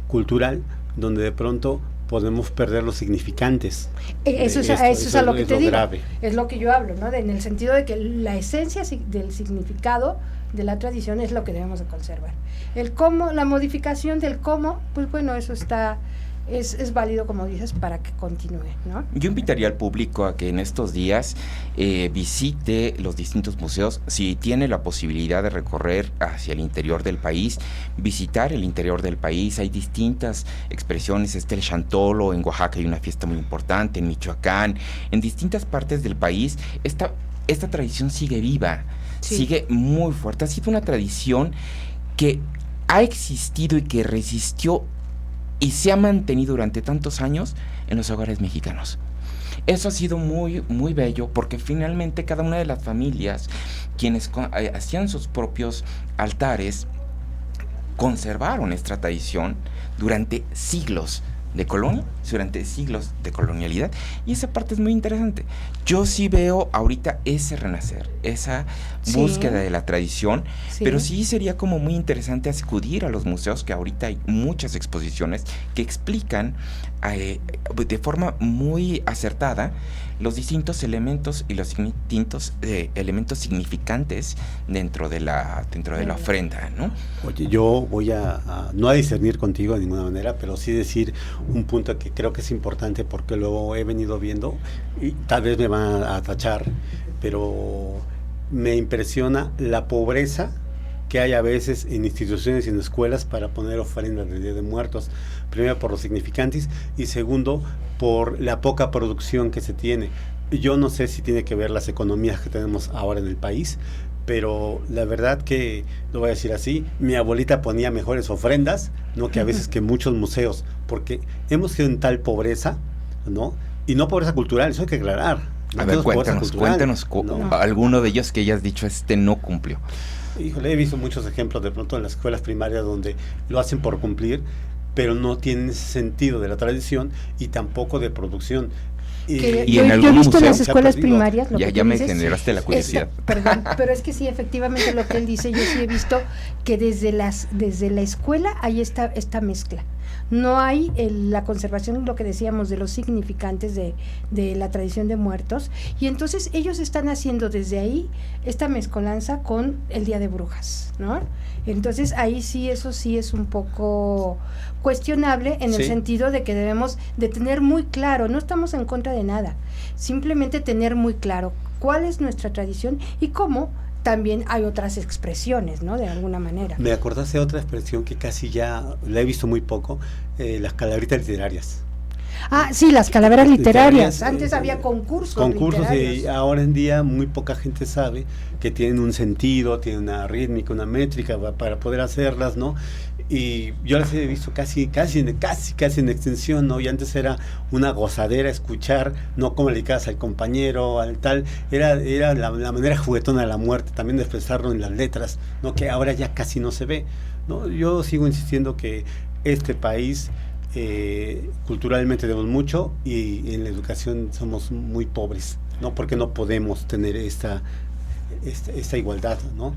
cultural, donde de pronto podemos perder los significantes. Eso es a lo que te digo. Grave. Es lo que yo hablo, ¿no? En el sentido de que la esencia del significado de la tradición es lo que debemos de conservar. El cómo, la modificación del cómo, pues bueno, eso es válido, como dices, para que continúe, ¿no? Yo invitaría al público a que en estos días visite los distintos museos. Si tiene la posibilidad de recorrer hacia el interior del país, visitar el interior del país, hay distintas expresiones. El Chantolo, en Oaxaca hay una fiesta muy importante, en Michoacán, en distintas partes del país. Esta tradición sigue viva, sí, sigue muy fuerte. Ha sido una tradición que ha existido y que resistió y se ha mantenido durante tantos años en los hogares mexicanos. Eso ha sido muy, muy bello, porque finalmente cada una de las familias, quienes hacían sus propios altares, conservaron esta tradición durante siglos de colonia, durante siglos de colonialidad, y esa parte es muy interesante. Yo sí veo ahorita ese renacer, esa búsqueda de la tradición, pero sí sería como muy interesante acudir a los museos, que ahorita hay muchas exposiciones que explican de forma muy acertada los distintos elementos y los distintos elementos significantes dentro de la ofrenda, ¿no? Oye, yo voy no a discernir contigo de ninguna manera, pero sí decir un punto que creo que es importante, porque lo he venido viendo y tal vez me van a tachar, pero me impresiona la pobreza que hay a veces en instituciones y en escuelas para poner ofrendas del Día de Muertos. Primero por los significantes y segundo por la poca producción que se tiene. Yo no sé si tiene que ver las economías que tenemos ahora en el país, pero la verdad que, lo voy a decir así, mi abuelita ponía mejores ofrendas, ¿no? Que a veces que muchos museos, porque hemos quedado en tal pobreza, ¿no? Y no pobreza cultural, eso hay que aclarar. A ver, cuéntanos ¿no? Alguno de ellos que hayas dicho, no cumplió. Híjole, he visto muchos ejemplos de pronto en las escuelas primarias donde lo hacen por cumplir, pero no tienen ese sentido de la tradición y tampoco de producción. Y en yo he visto en las museo escuelas primarias lo que ya tú me dices, generaste la curiosidad. Perdón, pero es que sí, efectivamente lo que él dice, yo sí he visto que desde la escuela hay esta mezcla. No hay la conservación, lo que decíamos, de los significantes de la tradición de muertos, y entonces ellos están haciendo desde ahí esta mezcolanza con el Día de Brujas, ¿no? Entonces ahí sí, eso sí es un poco cuestionable en el sentido de que debemos de tener muy claro, no estamos en contra de nada, simplemente tener muy claro cuál es nuestra tradición y cómo también hay otras expresiones, ¿no? De alguna manera. Me acordaste de otra expresión que casi ya la he visto muy poco, las calaveritas literarias. Ah, sí, las calaveras literarias. Antes había concursos literarios. Y ahora en día muy poca gente sabe que tienen un sentido, tienen una rítmica, una métrica para poder hacerlas, ¿no? Y yo las he visto casi en extensión, ¿no? Y antes era una gozadera escuchar, no como le dedicabas al compañero, al tal, era la manera juguetona de la muerte, también de expresarlo en las letras, ¿no? Que ahora ya casi no se ve, ¿no? Yo sigo insistiendo que este país culturalmente debemos mucho y en la educación somos muy pobres, ¿no? Porque no podemos tener esta igualdad, ¿no?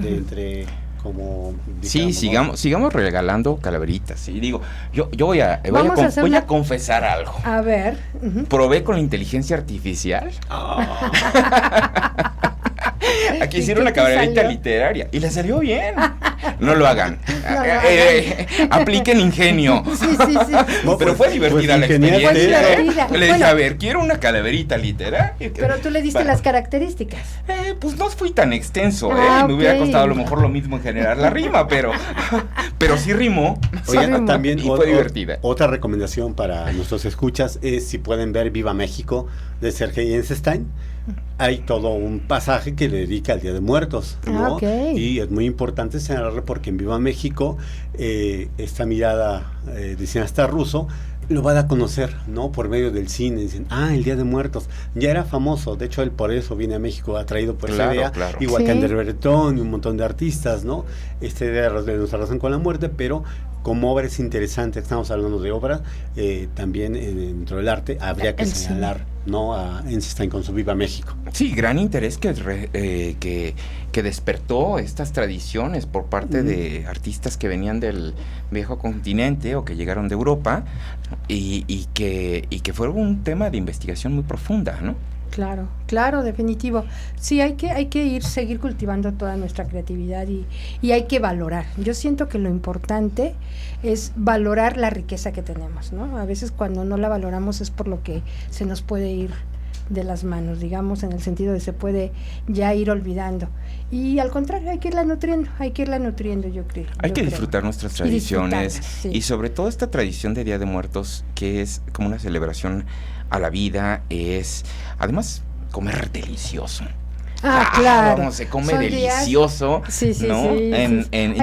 Entre como digamos, sí, sigamos regalando calaveritas. Sí, digo, yo voy a confesar algo. A ver. Probé con la inteligencia artificial. Aquí hicieron una calaverita literaria y le salió bien. No lo hagan. Apliquen ingenio. Sí. No, pero fue divertida la experiencia. Le dije, bueno, a ver, quiero una calaverita literaria. Pero tú le diste las características. Pues no fui tan extenso. Me hubiera costado a lo mejor lo mismo en generar la rima, pero sí rimó. Oigan, también y fue divertida. Otra recomendación para nuestros escuchas es si pueden ver Viva México de Sergei Eisenstein. Hay todo un pasaje que le dedica al Día de Muertos, ¿no? Y es muy importante señalarlo porque en Viva México esta mirada de cineasta ruso lo van a conocer, ¿no? Por medio del cine. Dicen, el Día de Muertos ya era famoso, de hecho él por eso viene a México, atraído por esa idea, igual que André Breton y un montón de artistas, ¿no? Esta idea de nuestra relación con la muerte, pero como obra es interesante, estamos hablando de obra, también dentro del arte habría que señalar, ¿no? A Eisenstein con su Viva México. Sí, gran interés que despertó estas tradiciones por parte de artistas que venían del viejo continente o que llegaron de Europa y que fueron un tema de investigación muy profunda, ¿no? Claro, definitivo. Sí, hay que seguir cultivando toda nuestra creatividad y hay que valorar. Yo siento que lo importante es valorar la riqueza que tenemos, ¿no? A veces cuando no la valoramos es por lo que se nos puede ir de las manos, digamos, en el sentido de se puede ya ir olvidando. Y al contrario, hay que irla nutriendo, yo creo. Hay que disfrutar nuestras tradiciones y sobre todo esta tradición de Día de Muertos, que es como una celebración a la vida, es además comer delicioso. Claro. Se come delicioso, ¿no? Sí.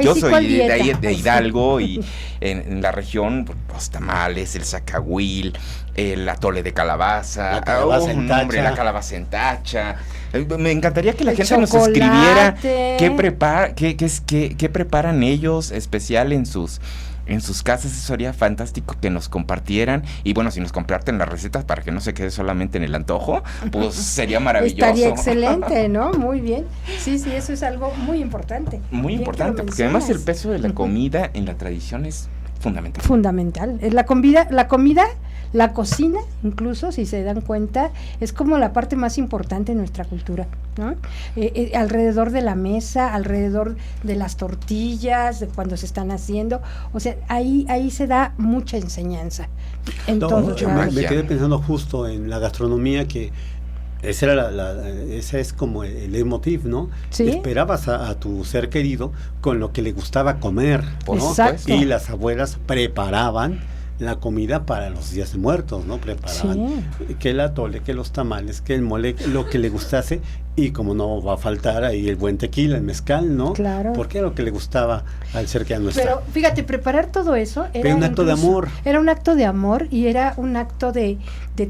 Yo soy de Hidalgo y en la región, los tamales, el zacahuil, el atole de calabaza, la calabaza en tacha. Me encantaría que la gente nos escribiera qué preparan ellos especial en sus casas. Eso sería fantástico que nos compartieran y bueno, si nos comparten las recetas para que no se quede solamente en el antojo, pues sería maravilloso. Estaría excelente, ¿no? Muy bien. Sí, eso es algo muy importante. Muy importante, porque además el peso de la comida en la tradición es fundamental. Fundamental. La cocina, incluso, si se dan cuenta, es como la parte más importante de nuestra cultura, ¿no? Alrededor de la mesa, alrededor de las tortillas, de cuando se están haciendo, o sea, ahí se da mucha enseñanza. Me quedé pensando justo en la gastronomía, que esa es como el leitmotiv, ¿no? ¿Sí? Esperabas a tu ser querido con lo que le gustaba comer, ¿no? Exacto. Y las abuelas preparaban la comida para los días de muertos, ¿no? Preparaban que el atole, que los tamales, que el mole, lo que le gustase, y como no va a faltar ahí el buen tequila, el mezcal, ¿no? Claro. Porque era lo que le gustaba al ser que ya no está. Pero fíjate, preparar todo eso era un acto de amor. Era un acto de amor y era un acto de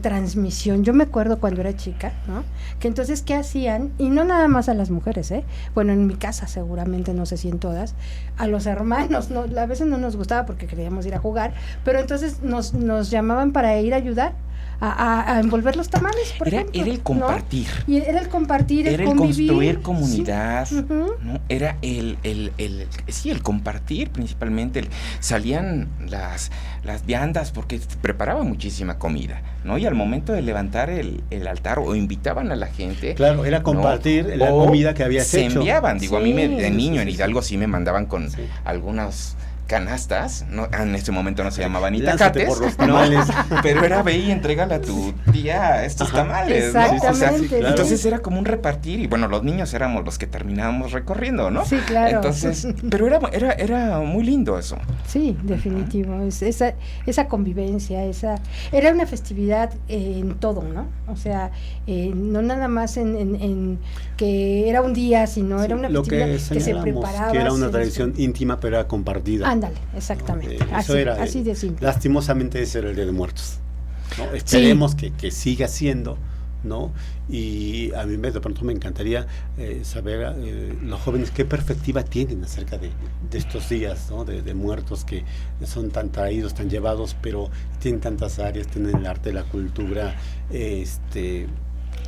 transmisión. Yo me acuerdo cuando era chica, ¿no? Que entonces, ¿qué hacían? Y no nada más a las mujeres, bueno, en mi casa seguramente, no sé si en todas, a los hermanos, no, a veces no nos gustaba porque queríamos ir a jugar, pero entonces nos llamaban para ir a ayudar a envolver los tamales, por ejemplo. Era el compartir. ¿No? Y era el compartir, era el convivir. Construir comunidad, sí. ¿no? Era el compartir principalmente. Salían las viandas porque preparaba muchísima comida, ¿no? Y al momento de levantar el altar o invitaban a la gente. Claro, era compartir, ¿no? La comida que habías hecho. Se enviaban, digo, a mí de niño en Hidalgo sí me mandaban con algunas canastas, no, en ese momento no se llamaban ni tacates, por los tamales. ¿no? Pero era ve y entrégale a tu tía estos tamales, ¿no? O sea, claro. Entonces era como un repartir, y bueno, los niños éramos los que terminábamos recorriendo, ¿no? Sí, claro. Entonces, pero era muy lindo eso. Sí, definitivo. Esa convivencia, era una festividad en todo, ¿no? O sea, no nada más en que era un día, sino era una festividad que se preparaba. Que era una tradición íntima, pero era compartida. Ándale, exactamente. Así de simple. Lastimosamente ese era el Día de Muertos, ¿no? Esperemos que siga siendo, ¿no? Y a mí de pronto me encantaría saber los jóvenes qué perspectiva tienen acerca de estos días, ¿no? De muertos que son tan traídos, tan llevados, pero tienen tantas áreas, tienen el arte, la cultura,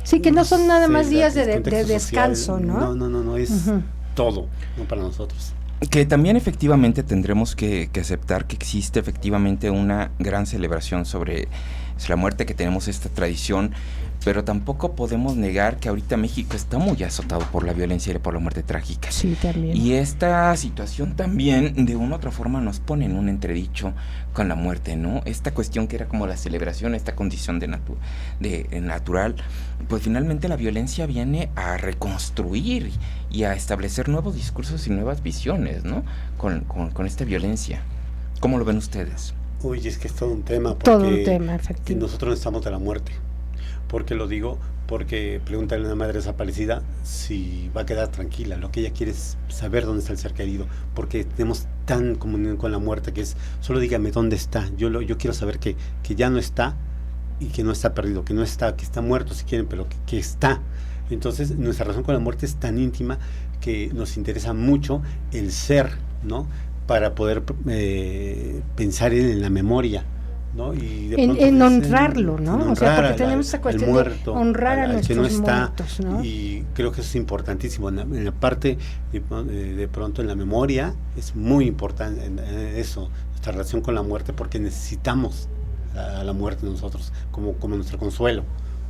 sí, que no son nada más días de descanso, ¿no? No, es todo, ¿no? Para nosotros. Que también efectivamente tendremos que aceptar que existe efectivamente una gran celebración sobre la muerte, que tenemos esta tradición, pero tampoco podemos negar que ahorita México está muy azotado por la violencia y por la muerte trágica. Sí, también. Y esta situación también de una u otra forma nos pone en un entredicho con la muerte, ¿no? Esta cuestión que era como la celebración, esta condición de natural, pues finalmente la violencia viene a reconstruir y a establecer nuevos discursos y nuevas visiones, ¿no? Con esta violencia. ¿Cómo lo ven ustedes? Uy, es que es todo un tema. Porque todo un tema, efectivamente. Nosotros necesitamos de la muerte. ¿Por qué lo digo? Porque pregúntale a una madre desaparecida si va a quedar tranquila. Lo que ella quiere es saber dónde está el ser querido, porque tenemos tan comunión con la muerte que es, solo dígame dónde está. Yo quiero saber que ya no está y que no está perdido, que no está, que está muerto si quieren, pero que está. Entonces nuestra relación con la muerte es tan íntima que nos interesa mucho el ser, ¿no? Para poder pensar en la memoria, ¿no? Y de en honrarlo, ¿no? En o sea, porque tenemos esa cuestión muerto, de honrar a nuestros que no está, muertos, ¿no? Y creo que eso es importantísimo. En la parte, de pronto en la memoria, es muy importante en eso, nuestra relación con la muerte, porque necesitamos a la muerte nosotros, como nuestro consuelo,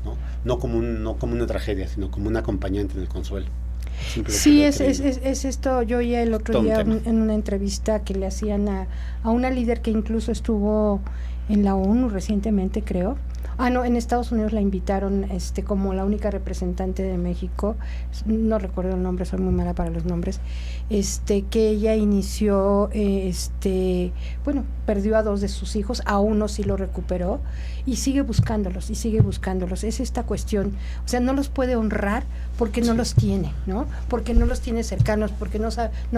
¿no? No como una tragedia, sino como un acompañante en el consuelo. Sí, es esto. Yo oía el otro día en una entrevista que le hacían a una líder que incluso estuvo en la ONU recientemente, creo. En Estados Unidos la invitaron como la única representante de México, no recuerdo el nombre, soy muy mala para los nombres, que ella inició, perdió a 2 de sus hijos, a uno sí lo recuperó y sigue buscándolos. Es esta cuestión, o sea, no los puede honrar porque no los tiene, ¿no? Porque no los tiene cercanos, porque no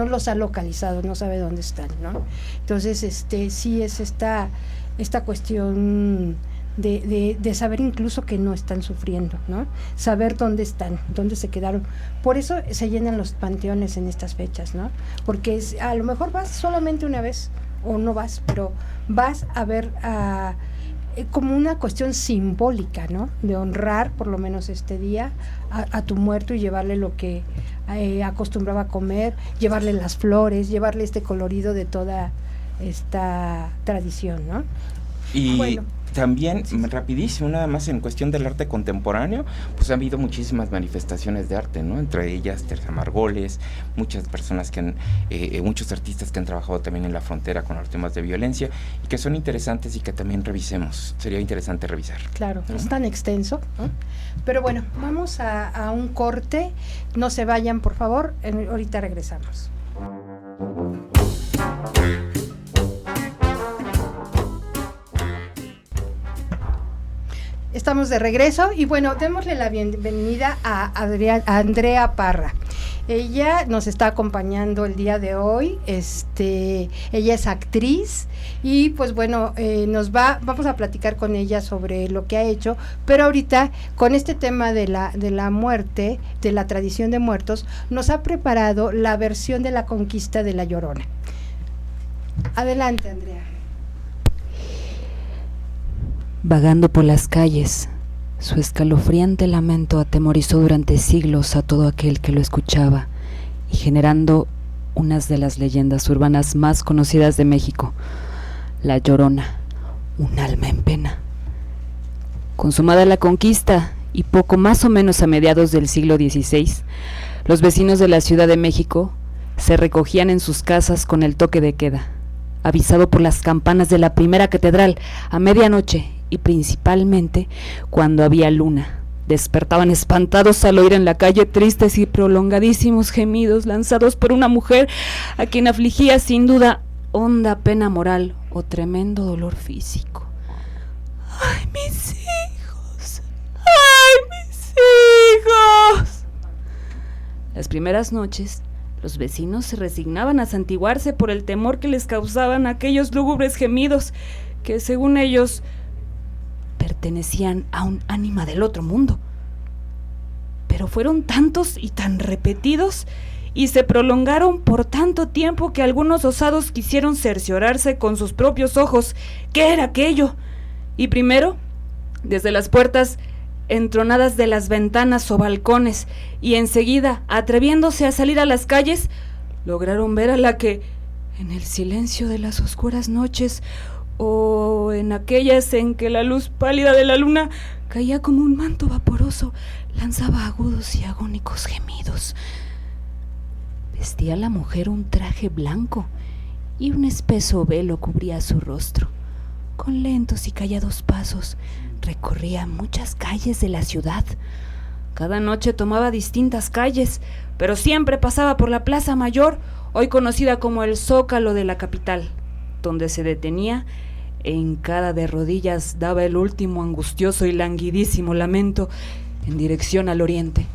los ha localizado, no sabe dónde están, ¿no? Entonces, sí es esta cuestión de saber incluso que no están sufriendo, ¿no? Saber dónde están, dónde se quedaron. Por eso se llenan los panteones en estas fechas, ¿no? Porque a lo mejor vas solamente una vez o no vas, pero vas a ver como una cuestión simbólica, ¿no? De honrar por lo menos este día a tu muerto y llevarle lo que acostumbraba a comer, llevarle las flores, llevarle este colorido de toda esta tradición, ¿no? Y también, rapidísimo, nada más en cuestión del arte contemporáneo, pues ha habido muchísimas manifestaciones de arte, ¿no? Entre ellas Teresa Margoles, muchas personas muchos artistas que han trabajado también en la frontera con los temas de violencia y que son interesantes y que también revisemos. Sería interesante revisar. Claro, ¿no? Es tan extenso, ¿no? Pero bueno, vamos a un corte. No se vayan, por favor. Ahorita regresamos. estamos de regreso y bueno, démosle la bienvenida a Andrea Parra. Ella nos está acompañando el día de hoy, ella es actriz y pues bueno, vamos a platicar con ella sobre lo que ha hecho, pero ahorita con este tema de la muerte, de la tradición de muertos, nos ha preparado la versión de la conquista de La Llorona. Adelante, Andrea. Vagando por las calles, su escalofriante lamento atemorizó durante siglos a todo aquel que lo escuchaba y generando unas de las leyendas urbanas más conocidas de México, La Llorona, un alma en pena. Consumada la conquista y poco más o menos a mediados del siglo XVI, los vecinos de la Ciudad de México se recogían en sus casas con el toque de queda, avisado por las campanas de la primera catedral a medianoche y principalmente cuando había luna. Despertaban espantados al oír en la calle tristes y prolongadísimos gemidos lanzados por una mujer a quien afligía sin duda honda pena moral o tremendo dolor físico. ¡Ay, mis hijos! ¡Ay, mis hijos! Las primeras noches, los vecinos se resignaban a santiguarse por el temor que les causaban aquellos lúgubres gemidos que, según ellos, pertenecían a un ánima del otro mundo. Pero fueron tantos y tan repetidos y se prolongaron por tanto tiempo que algunos osados quisieron cerciorarse con sus propios ojos qué era aquello. Y primero, desde las puertas entronadas de las ventanas o balcones, y enseguida, atreviéndose a salir a las calles, lograron ver a la que, en el silencio de las oscuras noches, o en aquellas en que la luz pálida de la luna caía como un manto vaporoso, lanzaba agudos y agónicos gemidos. Vestía la mujer un traje blanco y un espeso velo cubría su rostro. Con lentos y callados pasos recorría muchas calles de la ciudad. Cada noche tomaba distintas calles, pero siempre pasaba por la Plaza Mayor, hoy conocida como el Zócalo de la capital, donde se detenía e hincada de rodillas daba el último angustioso y languidísimo lamento en dirección al oriente.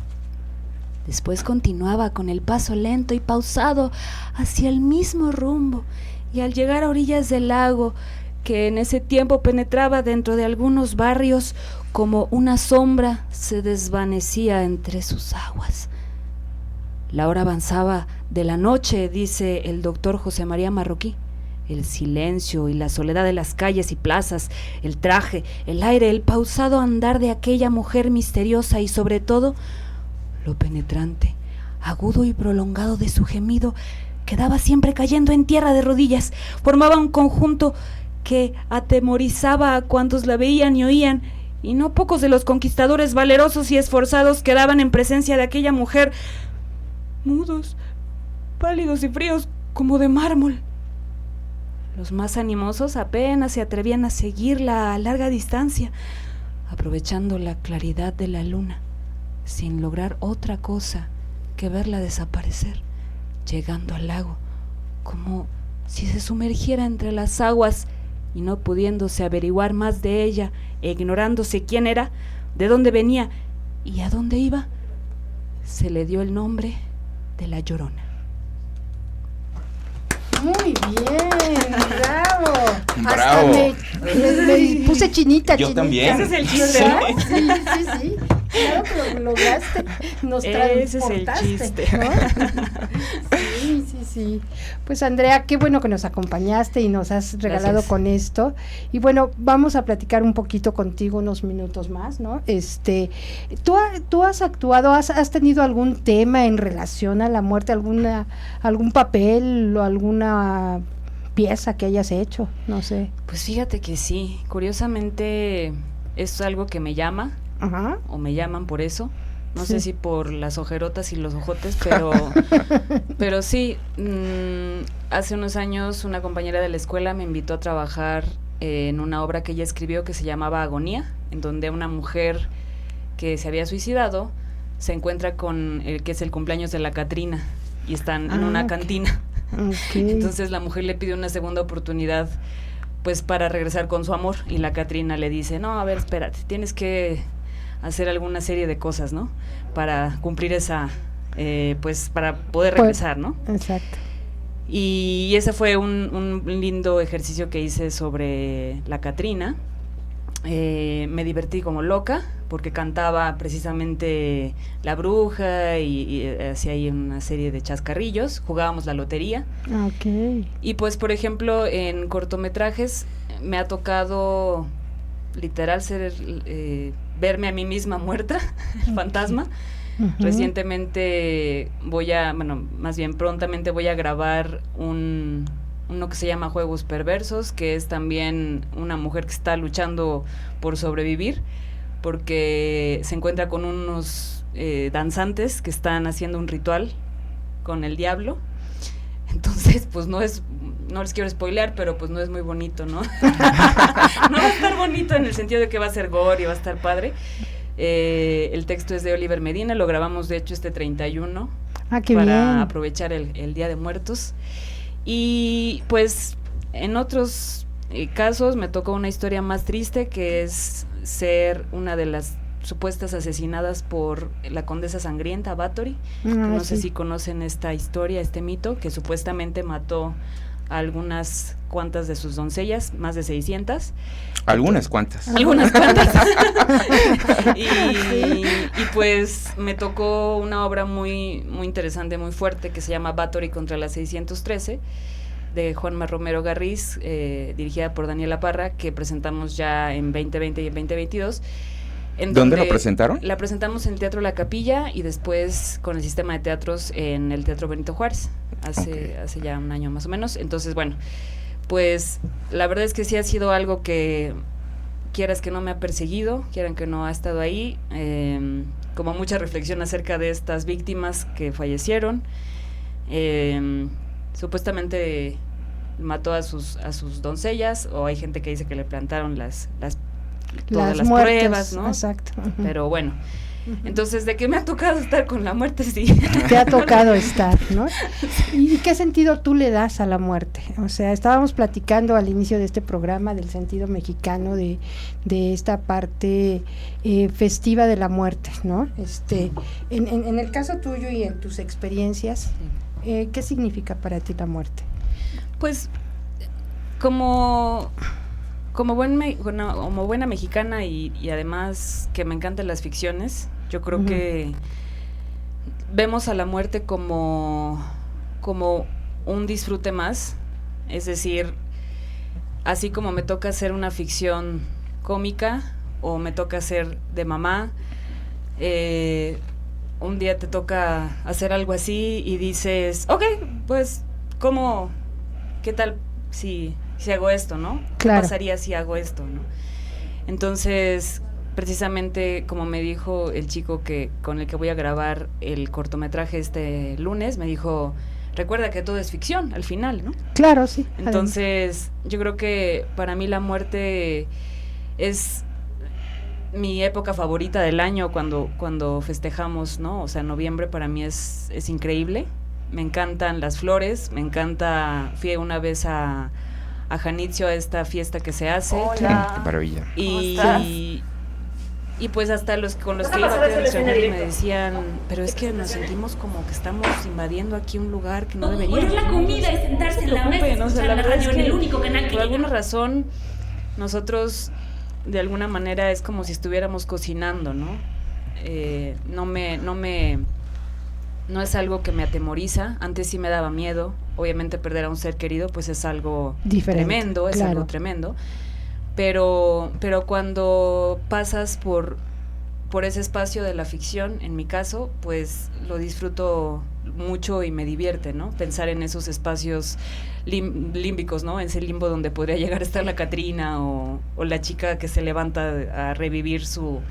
Después continuaba con el paso lento y pausado hacia el mismo rumbo, y al llegar a orillas del lago, que en ese tiempo penetraba dentro de algunos barrios como una sombra, se desvanecía entre sus aguas. La hora avanzaba de la noche, dice el doctor José María Marroquí. El silencio y la soledad de las calles y plazas, el traje, el aire, el pausado andar de aquella mujer misteriosa y sobre todo, lo penetrante, agudo y prolongado de su gemido, quedaba siempre cayendo en tierra de rodillas, formaba un conjunto que atemorizaba a cuantos la veían y oían, y no pocos de los conquistadores valerosos y esforzados quedaban en presencia de aquella mujer, mudos, pálidos y fríos como de mármol. Los más animosos apenas se atrevían a seguirla a larga distancia, aprovechando la claridad de la luna, sin lograr otra cosa que verla desaparecer, llegando al lago, como si se sumergiera entre las aguas y no pudiéndose averiguar más de ella, e ignorándose quién era, de dónde venía y a dónde iba, se le dio el nombre de La Llorona. Muy bien, bravo. Bravo. Hasta me puse chinita. Yo también. Ese es el chiste, ¿no? Sí. Claro que lo lograste. Nos Ese es el transportaste, chiste. ¿no? Sí. Pues Andrea, qué bueno que nos acompañaste y nos has regalado Gracias. con esto. Y bueno, vamos a platicar un poquito contigo unos minutos más, ¿no? ¿Tú has actuado, has tenido algún tema en relación a la muerte, algún papel o alguna pieza que hayas hecho? No sé. Pues fíjate que sí, curiosamente es algo que me llama, Ajá. o me llaman por eso. No Sí. sé si por las ojerotas y los ojotes, pero sí, hace unos años una compañera de la escuela me invitó a trabajar en una obra que ella escribió que se llamaba Agonía, en donde una mujer que se había suicidado se encuentra con el que es el cumpleaños de la Catrina y están en una ok. cantina. Ok. Entonces la mujer le pide una segunda oportunidad pues para regresar con su amor, y la Catrina le dice, no, a ver, espérate, tienes que hacer alguna serie de cosas, ¿no? Para cumplir esa, pues para poder regresar, ¿no? Exacto. Y ese fue un lindo ejercicio que hice sobre la Catrina. Me divertí como loca porque cantaba precisamente La Bruja y hacía ahí una serie de chascarrillos, jugábamos la lotería. Okay. Y pues por ejemplo en cortometrajes me ha tocado literal verme a mí misma muerta, el fantasma. Recientemente prontamente voy a grabar uno que se llama Juegos Perversos, que es también una mujer que está luchando por sobrevivir, porque se encuentra con unos danzantes que están haciendo un ritual con el diablo. Entonces, pues no les quiero spoilear, pero pues no es muy bonito, ¿no? No va a estar bonito en el sentido de que va a ser gore y va a estar padre. El texto es de Oliver Medina, lo grabamos de hecho este 31 para bien. aprovechar el Día de Muertos. Y pues en otros casos me tocó una historia más triste, que es ser una de las supuestas asesinadas por la condesa sangrienta Bathory. No sé si conocen esta historia, este mito, que supuestamente mató a algunas cuantas de sus doncellas, más de 600. Algunas cuantas. y pues me tocó una obra muy, muy interesante, muy fuerte, que se llama Bathory contra las 613, de Juanma Romero Garriz, dirigida por Daniela Parra, que presentamos ya en 2020 y en 2022. ¿Dónde lo presentaron? La presentamos en el Teatro La Capilla y después con el sistema de teatros en el Teatro Benito Juárez, hace ya un año más o menos. Entonces, bueno, pues la verdad es que sí ha sido algo que, quieras que no, me ha perseguido, quieran que no, ha estado ahí, como mucha reflexión acerca de estas víctimas que fallecieron. Supuestamente mató a sus doncellas, o hay gente que dice que le plantaron todas las muertes, pruebas, ¿no? Exacto. Pero bueno, entonces, ¿de qué me ha tocado estar con la muerte? Sí. Te ha tocado estar, ¿no? ¿Y qué sentido tú le das a la muerte? O sea, estábamos platicando al inicio de este programa del sentido mexicano de esta parte festiva de la muerte, ¿no? En el caso tuyo y en tus experiencias, ¿qué significa para ti la muerte? Pues, como buena mexicana y además que me encantan las ficciones, yo creo que vemos a la muerte como un disfrute más. Es decir, así como me toca hacer una ficción cómica o me toca hacer de mamá, un día te toca hacer algo así y dices, ok, pues, ¿qué tal si hago esto, ¿no? Claro. ¿Qué pasaría si hago esto, no? Entonces, precisamente como me dijo el chico con el que voy a grabar el cortometraje este lunes, me dijo, recuerda que todo es ficción al final, ¿no? Claro, sí. Entonces, yo creo que para mí la muerte es mi época favorita del año cuando festejamos, ¿no? O sea, noviembre para mí es increíble. Me encantan las flores, fui una vez a Janitzio, a esta fiesta que se hace. Hola. Qué maravilla. Y pues hasta con los que iba a me decían, pero es que nos sentimos como que estamos invadiendo aquí un lugar que no deberíamos. Oír la comida y sentarse en la mesa y escuchar la radio en el único canal que por alguna razón nosotros de alguna manera es como si estuviéramos cocinando, ¿no? No es algo que me atemoriza. Antes sí me daba miedo. Obviamente perder a un ser querido pues es algo tremendo, es algo tremendo. Pero cuando pasas por ese espacio de la ficción, en mi caso, pues lo disfruto mucho y me divierte, ¿no? Pensar en esos espacios límbicos, ¿no? En ese limbo donde podría llegar a estar la Catrina o la chica que se levanta a revivir su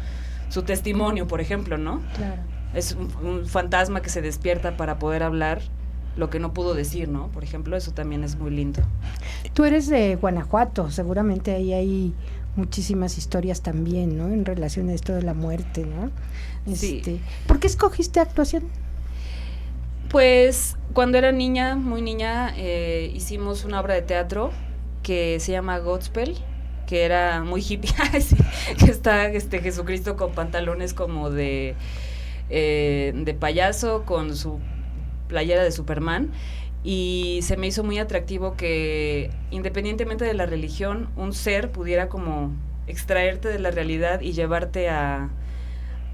testimonio, por ejemplo, ¿no? Claro. Es un fantasma que se despierta para poder hablar lo que no pudo decir, ¿no? Por ejemplo, eso también es muy lindo. Tú eres de Guanajuato, seguramente ahí hay muchísimas historias también, ¿no? En relación a esto de la muerte, ¿no? Sí. ¿Por qué escogiste actuación? Pues cuando era niña, muy niña, hicimos una obra de teatro que se llama Godspell, que era muy hippie, sí, que está Jesucristo con pantalones como de payaso, con su playera de Superman, y se me hizo muy atractivo que independientemente de la religión, un ser pudiera como extraerte de la realidad y llevarte a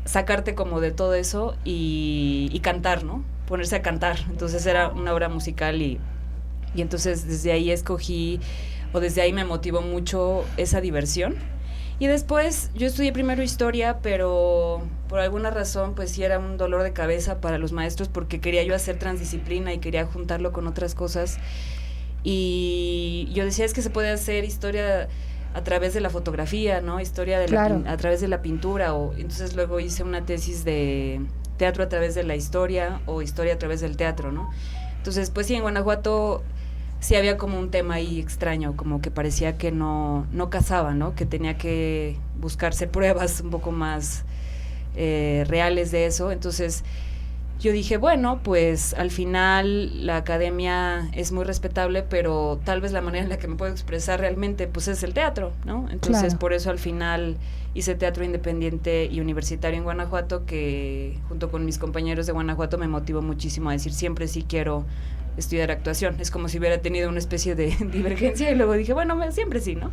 sacarte como de todo eso y cantar, ¿no? Ponerse a cantar. Entonces era una obra musical y entonces desde ahí desde ahí me motivó mucho esa diversión. Y después yo estudié primero historia, pero por alguna razón pues sí era un dolor de cabeza para los maestros porque quería yo hacer transdisciplina y quería juntarlo con otras cosas. Y yo decía, es que se puede hacer historia a través de la fotografía, ¿no? Historia a través de la pintura. Entonces luego hice una tesis de teatro a través de la historia o historia a través del teatro, ¿no? Entonces, pues sí, en Guanajuato sí había como un tema ahí extraño, como que parecía que no casaba, ¿no? Que tenía que buscarse pruebas un poco más reales de eso. Entonces yo dije, bueno, pues al final la academia es muy respetable, pero tal vez la manera en la que me puedo expresar realmente pues es el teatro, ¿no? Entonces por eso al final hice teatro independiente y universitario en Guanajuato, que junto con mis compañeros de Guanajuato me motivó muchísimo a decir, siempre sí quiero estudiar actuación. Es como si hubiera tenido una especie de divergencia y luego dije, bueno, siempre sí, ¿no?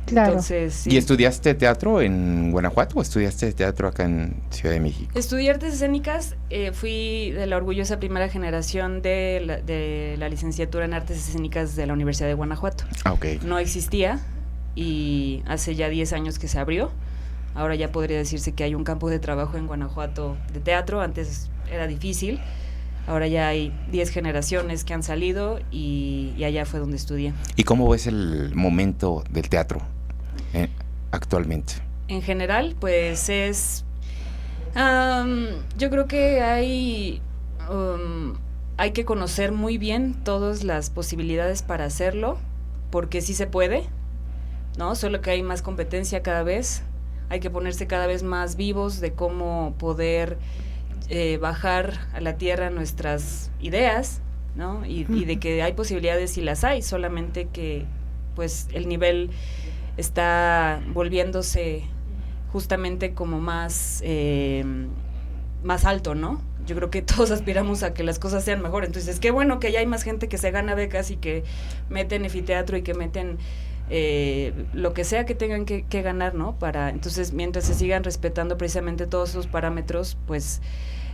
Claro. Entonces, sí. ¿Y estudiaste teatro en Guanajuato o estudiaste teatro acá en Ciudad de México? Estudié artes escénicas, fui de la orgullosa primera generación de la licenciatura en artes escénicas de la Universidad de Guanajuato. Ah, ok. No existía y hace ya 10 años que se abrió. Ahora ya podría decirse que hay un campo de trabajo en Guanajuato de teatro. Antes era difícil. Ahora ya hay 10 generaciones que han salido y allá fue donde estudié. ¿Y cómo ves el momento del teatro actualmente? En general, pues yo creo que hay que conocer muy bien todas las posibilidades para hacerlo, porque sí se puede, ¿no? Solo que hay más competencia cada vez, hay que ponerse cada vez más vivos de cómo poder bajar a la tierra nuestras ideas, ¿no? Y de que hay posibilidades y las hay, solamente que pues el nivel está volviéndose justamente como más alto, ¿no? Yo creo que todos aspiramos a que las cosas sean mejor, entonces qué bueno que ya hay más gente que se gana becas y que meten anfiteatro y que meten lo que sea que tengan que ganar, ¿no? Entonces mientras se sigan respetando precisamente todos esos parámetros, pues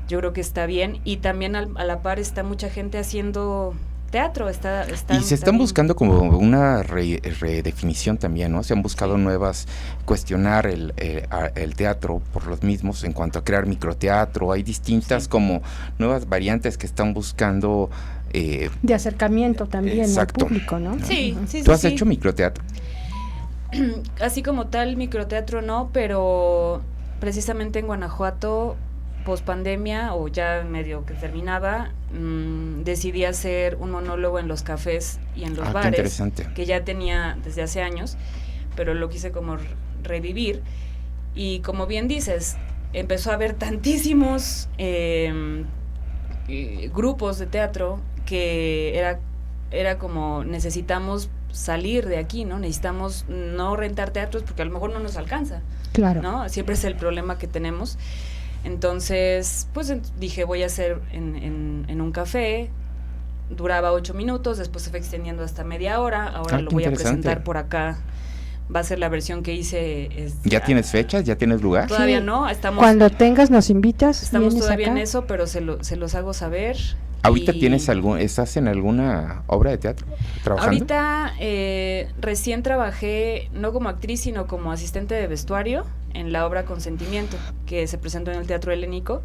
yo creo que está bien. Y también a la par está mucha gente haciendo teatro. Y se están buscando como una redefinición también, ¿no? Se han buscado nuevas, cuestionar el teatro por los mismos en cuanto a crear microteatro. Hay distintas como nuevas variantes que están buscando de acercamiento también al público, ¿no? Sí, sí, ¿Tú has hecho microteatro? Así como tal, microteatro no, pero precisamente en Guanajuato, pospandemia o ya medio que terminaba, decidí hacer un monólogo en los cafés y en los bares, que ya tenía desde hace años, pero lo quise como revivir. Y como bien dices, empezó a haber tantísimos grupos de teatro que era como necesitamos salir de aquí, ¿no? Necesitamos no rentar teatros porque a lo mejor no nos alcanza. Claro. ¿No? Siempre es el problema que tenemos. Entonces, pues dije, voy a hacer en un café. Duraba 8 minutos, después se fue extendiendo hasta media hora. Ahora lo voy a presentar por acá. Va a ser la versión que hice. ¿Ya tienes fechas? ¿Ya tienes lugar? Todavía sí. No, estamos... Cuando tengas nos invitas. Estamos todavía acá en eso, pero se los hago saber. ¿Ahorita estás en alguna obra de teatro trabajando? Ahorita recién trabajé, no como actriz, sino como asistente de vestuario en la obra Consentimiento, que se presentó en el Teatro Helénico.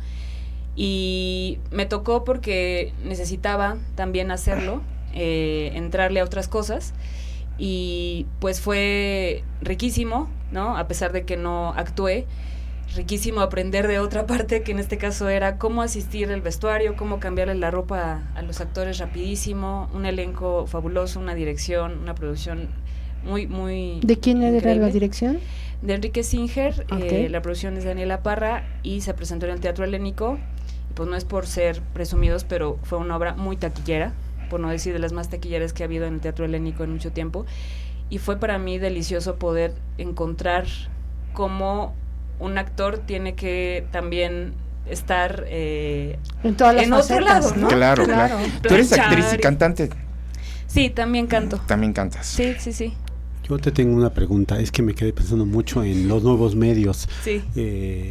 Y me tocó porque necesitaba también hacerlo, entrarle a otras cosas. Y pues fue riquísimo, ¿no? A pesar de que no actué, riquísimo aprender de otra parte, que en este caso era cómo asistir el vestuario, cómo cambiarle la ropa a los actores rapidísimo, un elenco fabuloso, una dirección, una producción muy, muy ¿De quién increíble. era la dirección? De Enrique Singer, Okay. La producción es de Daniela Parra y se presentó en el Teatro Helénico. Y pues no es por ser presumidos, pero fue una obra muy taquillera, por no decir de las más taquilleras que ha habido en el Teatro Helénico en mucho tiempo. y fue para mí delicioso poder encontrar cómo un actor tiene que también estar en todas las facetas, otro lado, ¿no? Claro. Tú eres actriz y cantante. Sí, también canto. También cantas. Sí. Yo te tengo una pregunta, es que me quedé pensando mucho en los nuevos medios, Sí.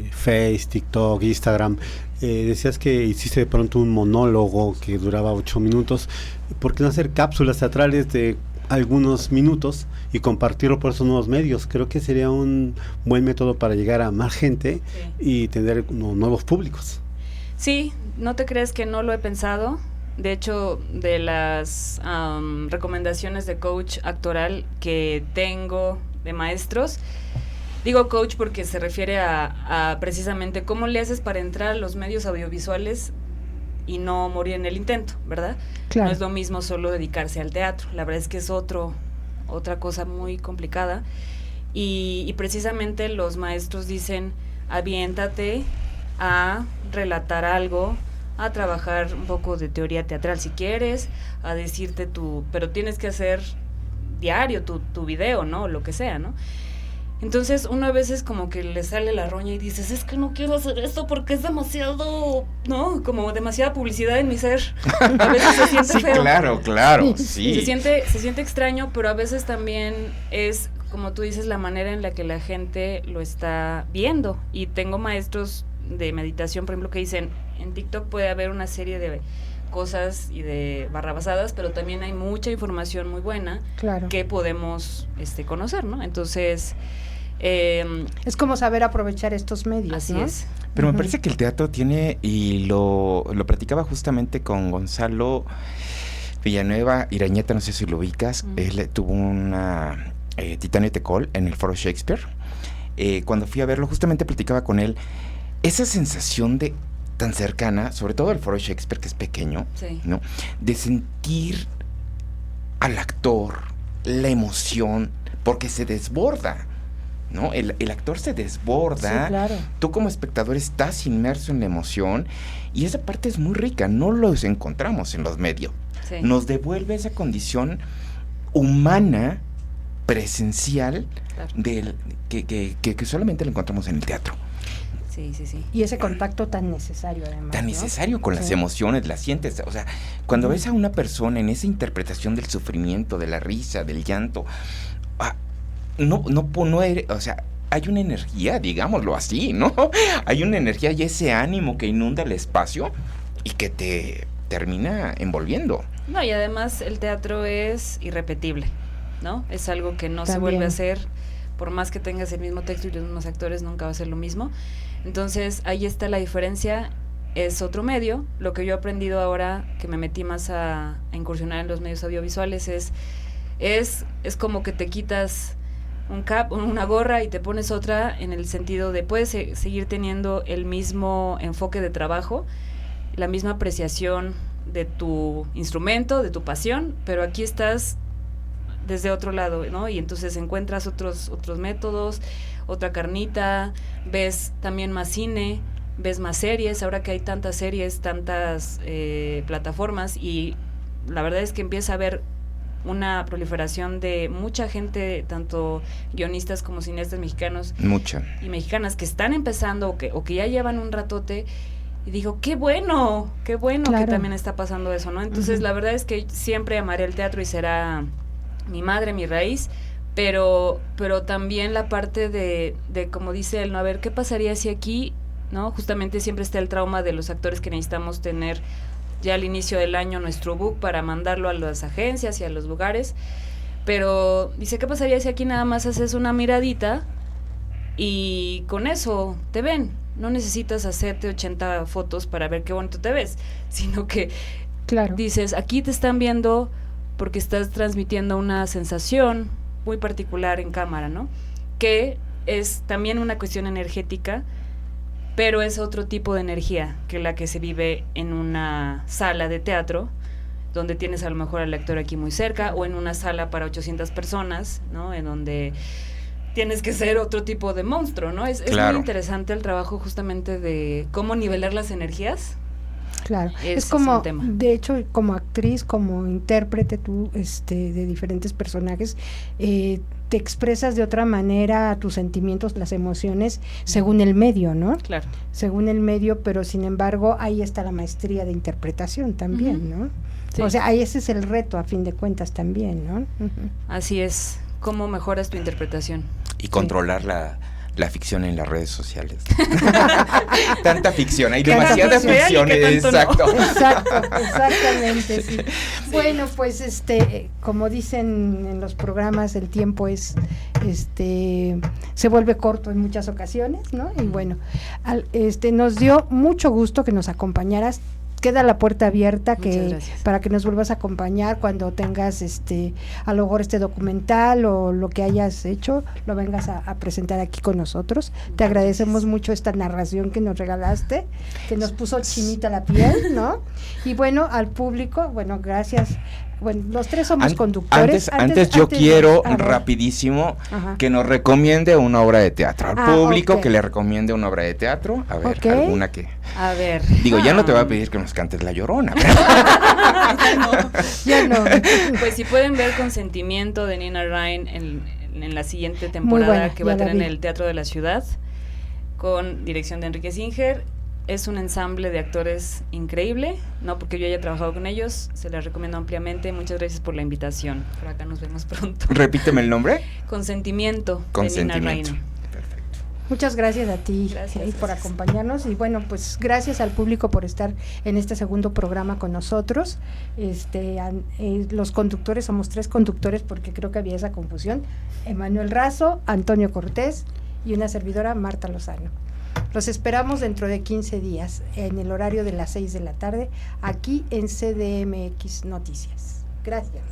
Face, TikTok, Instagram. Decías que hiciste de pronto un monólogo que duraba 8 minutos. ¿Por qué no hacer cápsulas teatrales de algunos minutos y compartirlo por esos nuevos medios? Creo que sería un buen método para llegar a más gente y tener nuevos públicos. Sí, no te crees que no lo he pensado. De hecho, de las recomendaciones de coach actoral que tengo de maestros, digo coach porque se refiere a precisamente cómo le haces para entrar a los medios audiovisuales y no morir en el intento, ¿verdad? Claro. No es lo mismo solo dedicarse al teatro, la verdad es que es otra cosa muy complicada y precisamente los maestros dicen, aviéntate a relatar algo, a trabajar un poco de teoría teatral si quieres, a decirte pero tienes que hacer diario tu video, ¿no? Lo que sea, ¿no? Entonces uno a veces como que le sale la roña y dices, es que no quiero hacer esto porque es demasiado, ¿no? Como demasiada publicidad en mi ser. A veces se siente feo. Claro, sí. Se siente extraño, pero a veces también es, como tú dices, la manera en la que la gente lo está viendo. Y tengo maestros de meditación, por ejemplo, que dicen, en TikTok puede haber una serie de cosas y de barrabasadas, pero también hay mucha información muy buena que podemos conocer, ¿no? Entonces es como saber aprovechar estos medios, así ¿no? es. Pero me parece que el teatro tiene, y lo platicaba justamente con Gonzalo Villanueva Irañeta, no sé si lo ubicas, él tuvo una Titanic de Cole en el Foro Shakespeare. Cuando fui a verlo, justamente platicaba con él, esa sensación de tan cercana, sobre todo el Foro Shakespeare, que es pequeño, ¿no? De sentir al actor, la emoción, porque se desborda, ¿no? El actor se desborda, sí, claro. Tú como espectador estás inmerso en la emoción, y esa parte es muy rica, no los encontramos en los medios. Sí. Nos devuelve esa condición humana, presencial, claro, que solamente la encontramos en el teatro. Sí. Y ese contacto tan necesario, además. Tan necesario, ¿no? con las emociones, las sientes. O sea, cuando ves a una persona en esa interpretación del sufrimiento, de la risa, del llanto, o sea, hay una energía, digámoslo así, ¿no? Hay una energía y ese ánimo que inunda el espacio y que te termina envolviendo. No, y además el teatro es irrepetible, ¿no? Es algo que no se vuelve a hacer, por más que tengas el mismo texto y los mismos actores, nunca va a ser lo mismo. Entonces, ahí está la diferencia, es otro medio. Lo que yo he aprendido ahora, que me metí más a incursionar en los medios audiovisuales, es como que te quitas una gorra y te pones otra, en el sentido de puedes seguir teniendo el mismo enfoque de trabajo, la misma apreciación de tu instrumento, de tu pasión, pero aquí estás desde otro lado, ¿no? Y entonces encuentras otros métodos, otra carnita, ves también más cine, ves más series, ahora que hay tantas series, tantas plataformas, y la verdad es que empieza a haber una proliferación de mucha gente, tanto guionistas como cineastas mexicanos y mexicanas que están empezando o que ya llevan un ratote, y digo, qué bueno claro, que también está pasando eso, ¿no? Entonces la verdad es que siempre amaré el teatro y será mi madre, mi raíz, pero también la parte de como dice él, ¿no? A ver, ¿qué pasaría si aquí, ¿no? Justamente siempre está el trauma de los actores que necesitamos tener ya al inicio del año nuestro book para mandarlo a las agencias y a los lugares, pero dice, ¿qué pasaría si aquí nada más haces una miradita y con eso te ven? No necesitas hacerte 80 fotos para ver qué bonito te ves, sino que claro, dices, aquí te están viendo porque estás transmitiendo una sensación muy particular en cámara, ¿no? Que es también una cuestión energética, pero es otro tipo de energía que la que se vive en una sala de teatro, donde tienes a lo mejor al actor aquí muy cerca, o en una sala para 800 personas, ¿no? En donde tienes que ser otro tipo de monstruo, ¿no? Es claro, muy interesante el trabajo justamente de cómo nivelar las energías. Claro, es un como, tema. de hecho, como actriz, como intérprete tú, de diferentes personajes, te expresas de otra manera tus sentimientos, las emociones, según el medio, ¿no? Claro. Según el medio, pero sin embargo, ahí está la maestría de interpretación también, ¿no? Sí. O sea, ahí ese es el reto, a fin de cuentas, también, ¿no? Así es. ¿Cómo mejoras tu interpretación? Y controlar la ficción en las redes sociales. Tanta ficción, hay Tanta demasiada ficción. ficción, exacto. Exactamente, sí. Bueno, pues como dicen en los programas, el tiempo es se vuelve corto en muchas ocasiones, ¿no? Y bueno, nos dio mucho gusto que nos acompañaras. Queda la puerta abierta para que nos vuelvas a acompañar cuando tengas a lo mejor documental o lo que hayas hecho, lo vengas a presentar aquí con nosotros. Te agradecemos mucho esta narración que nos regalaste, que nos puso chinita la piel, ¿no? Y bueno, al público, bueno, gracias. Bueno, los tres somos conductores. Antes yo quiero rapidísimo que nos recomiende una obra de teatro. Al público que le recomiende una obra de teatro. A ver, alguna que... A ver. Digo, ya no te voy a pedir que nos cantes La Llorona. Ya no. Pues si pueden ver Consentimiento de Nina Ryan en la siguiente temporada que va a tener en el Teatro de la Ciudad, con dirección de Enrique Singer. Es un ensamble de actores increíble, no porque yo haya trabajado con ellos, se les recomiendo ampliamente. Muchas gracias por la invitación. Por acá nos vemos pronto. Repíteme el nombre. Consentimiento. De Nina Ryan. Perfecto. Muchas gracias a ti por acompañarnos y bueno, pues gracias al público por estar en este segundo programa con nosotros. Los conductores, somos 3 conductores porque creo que había esa confusión. Emanuel Razo, Antonio Cortés y una servidora, Marta Lozano. Los esperamos dentro de 15 días en el horario de las 6 de la tarde aquí en CDMX Noticias. Gracias.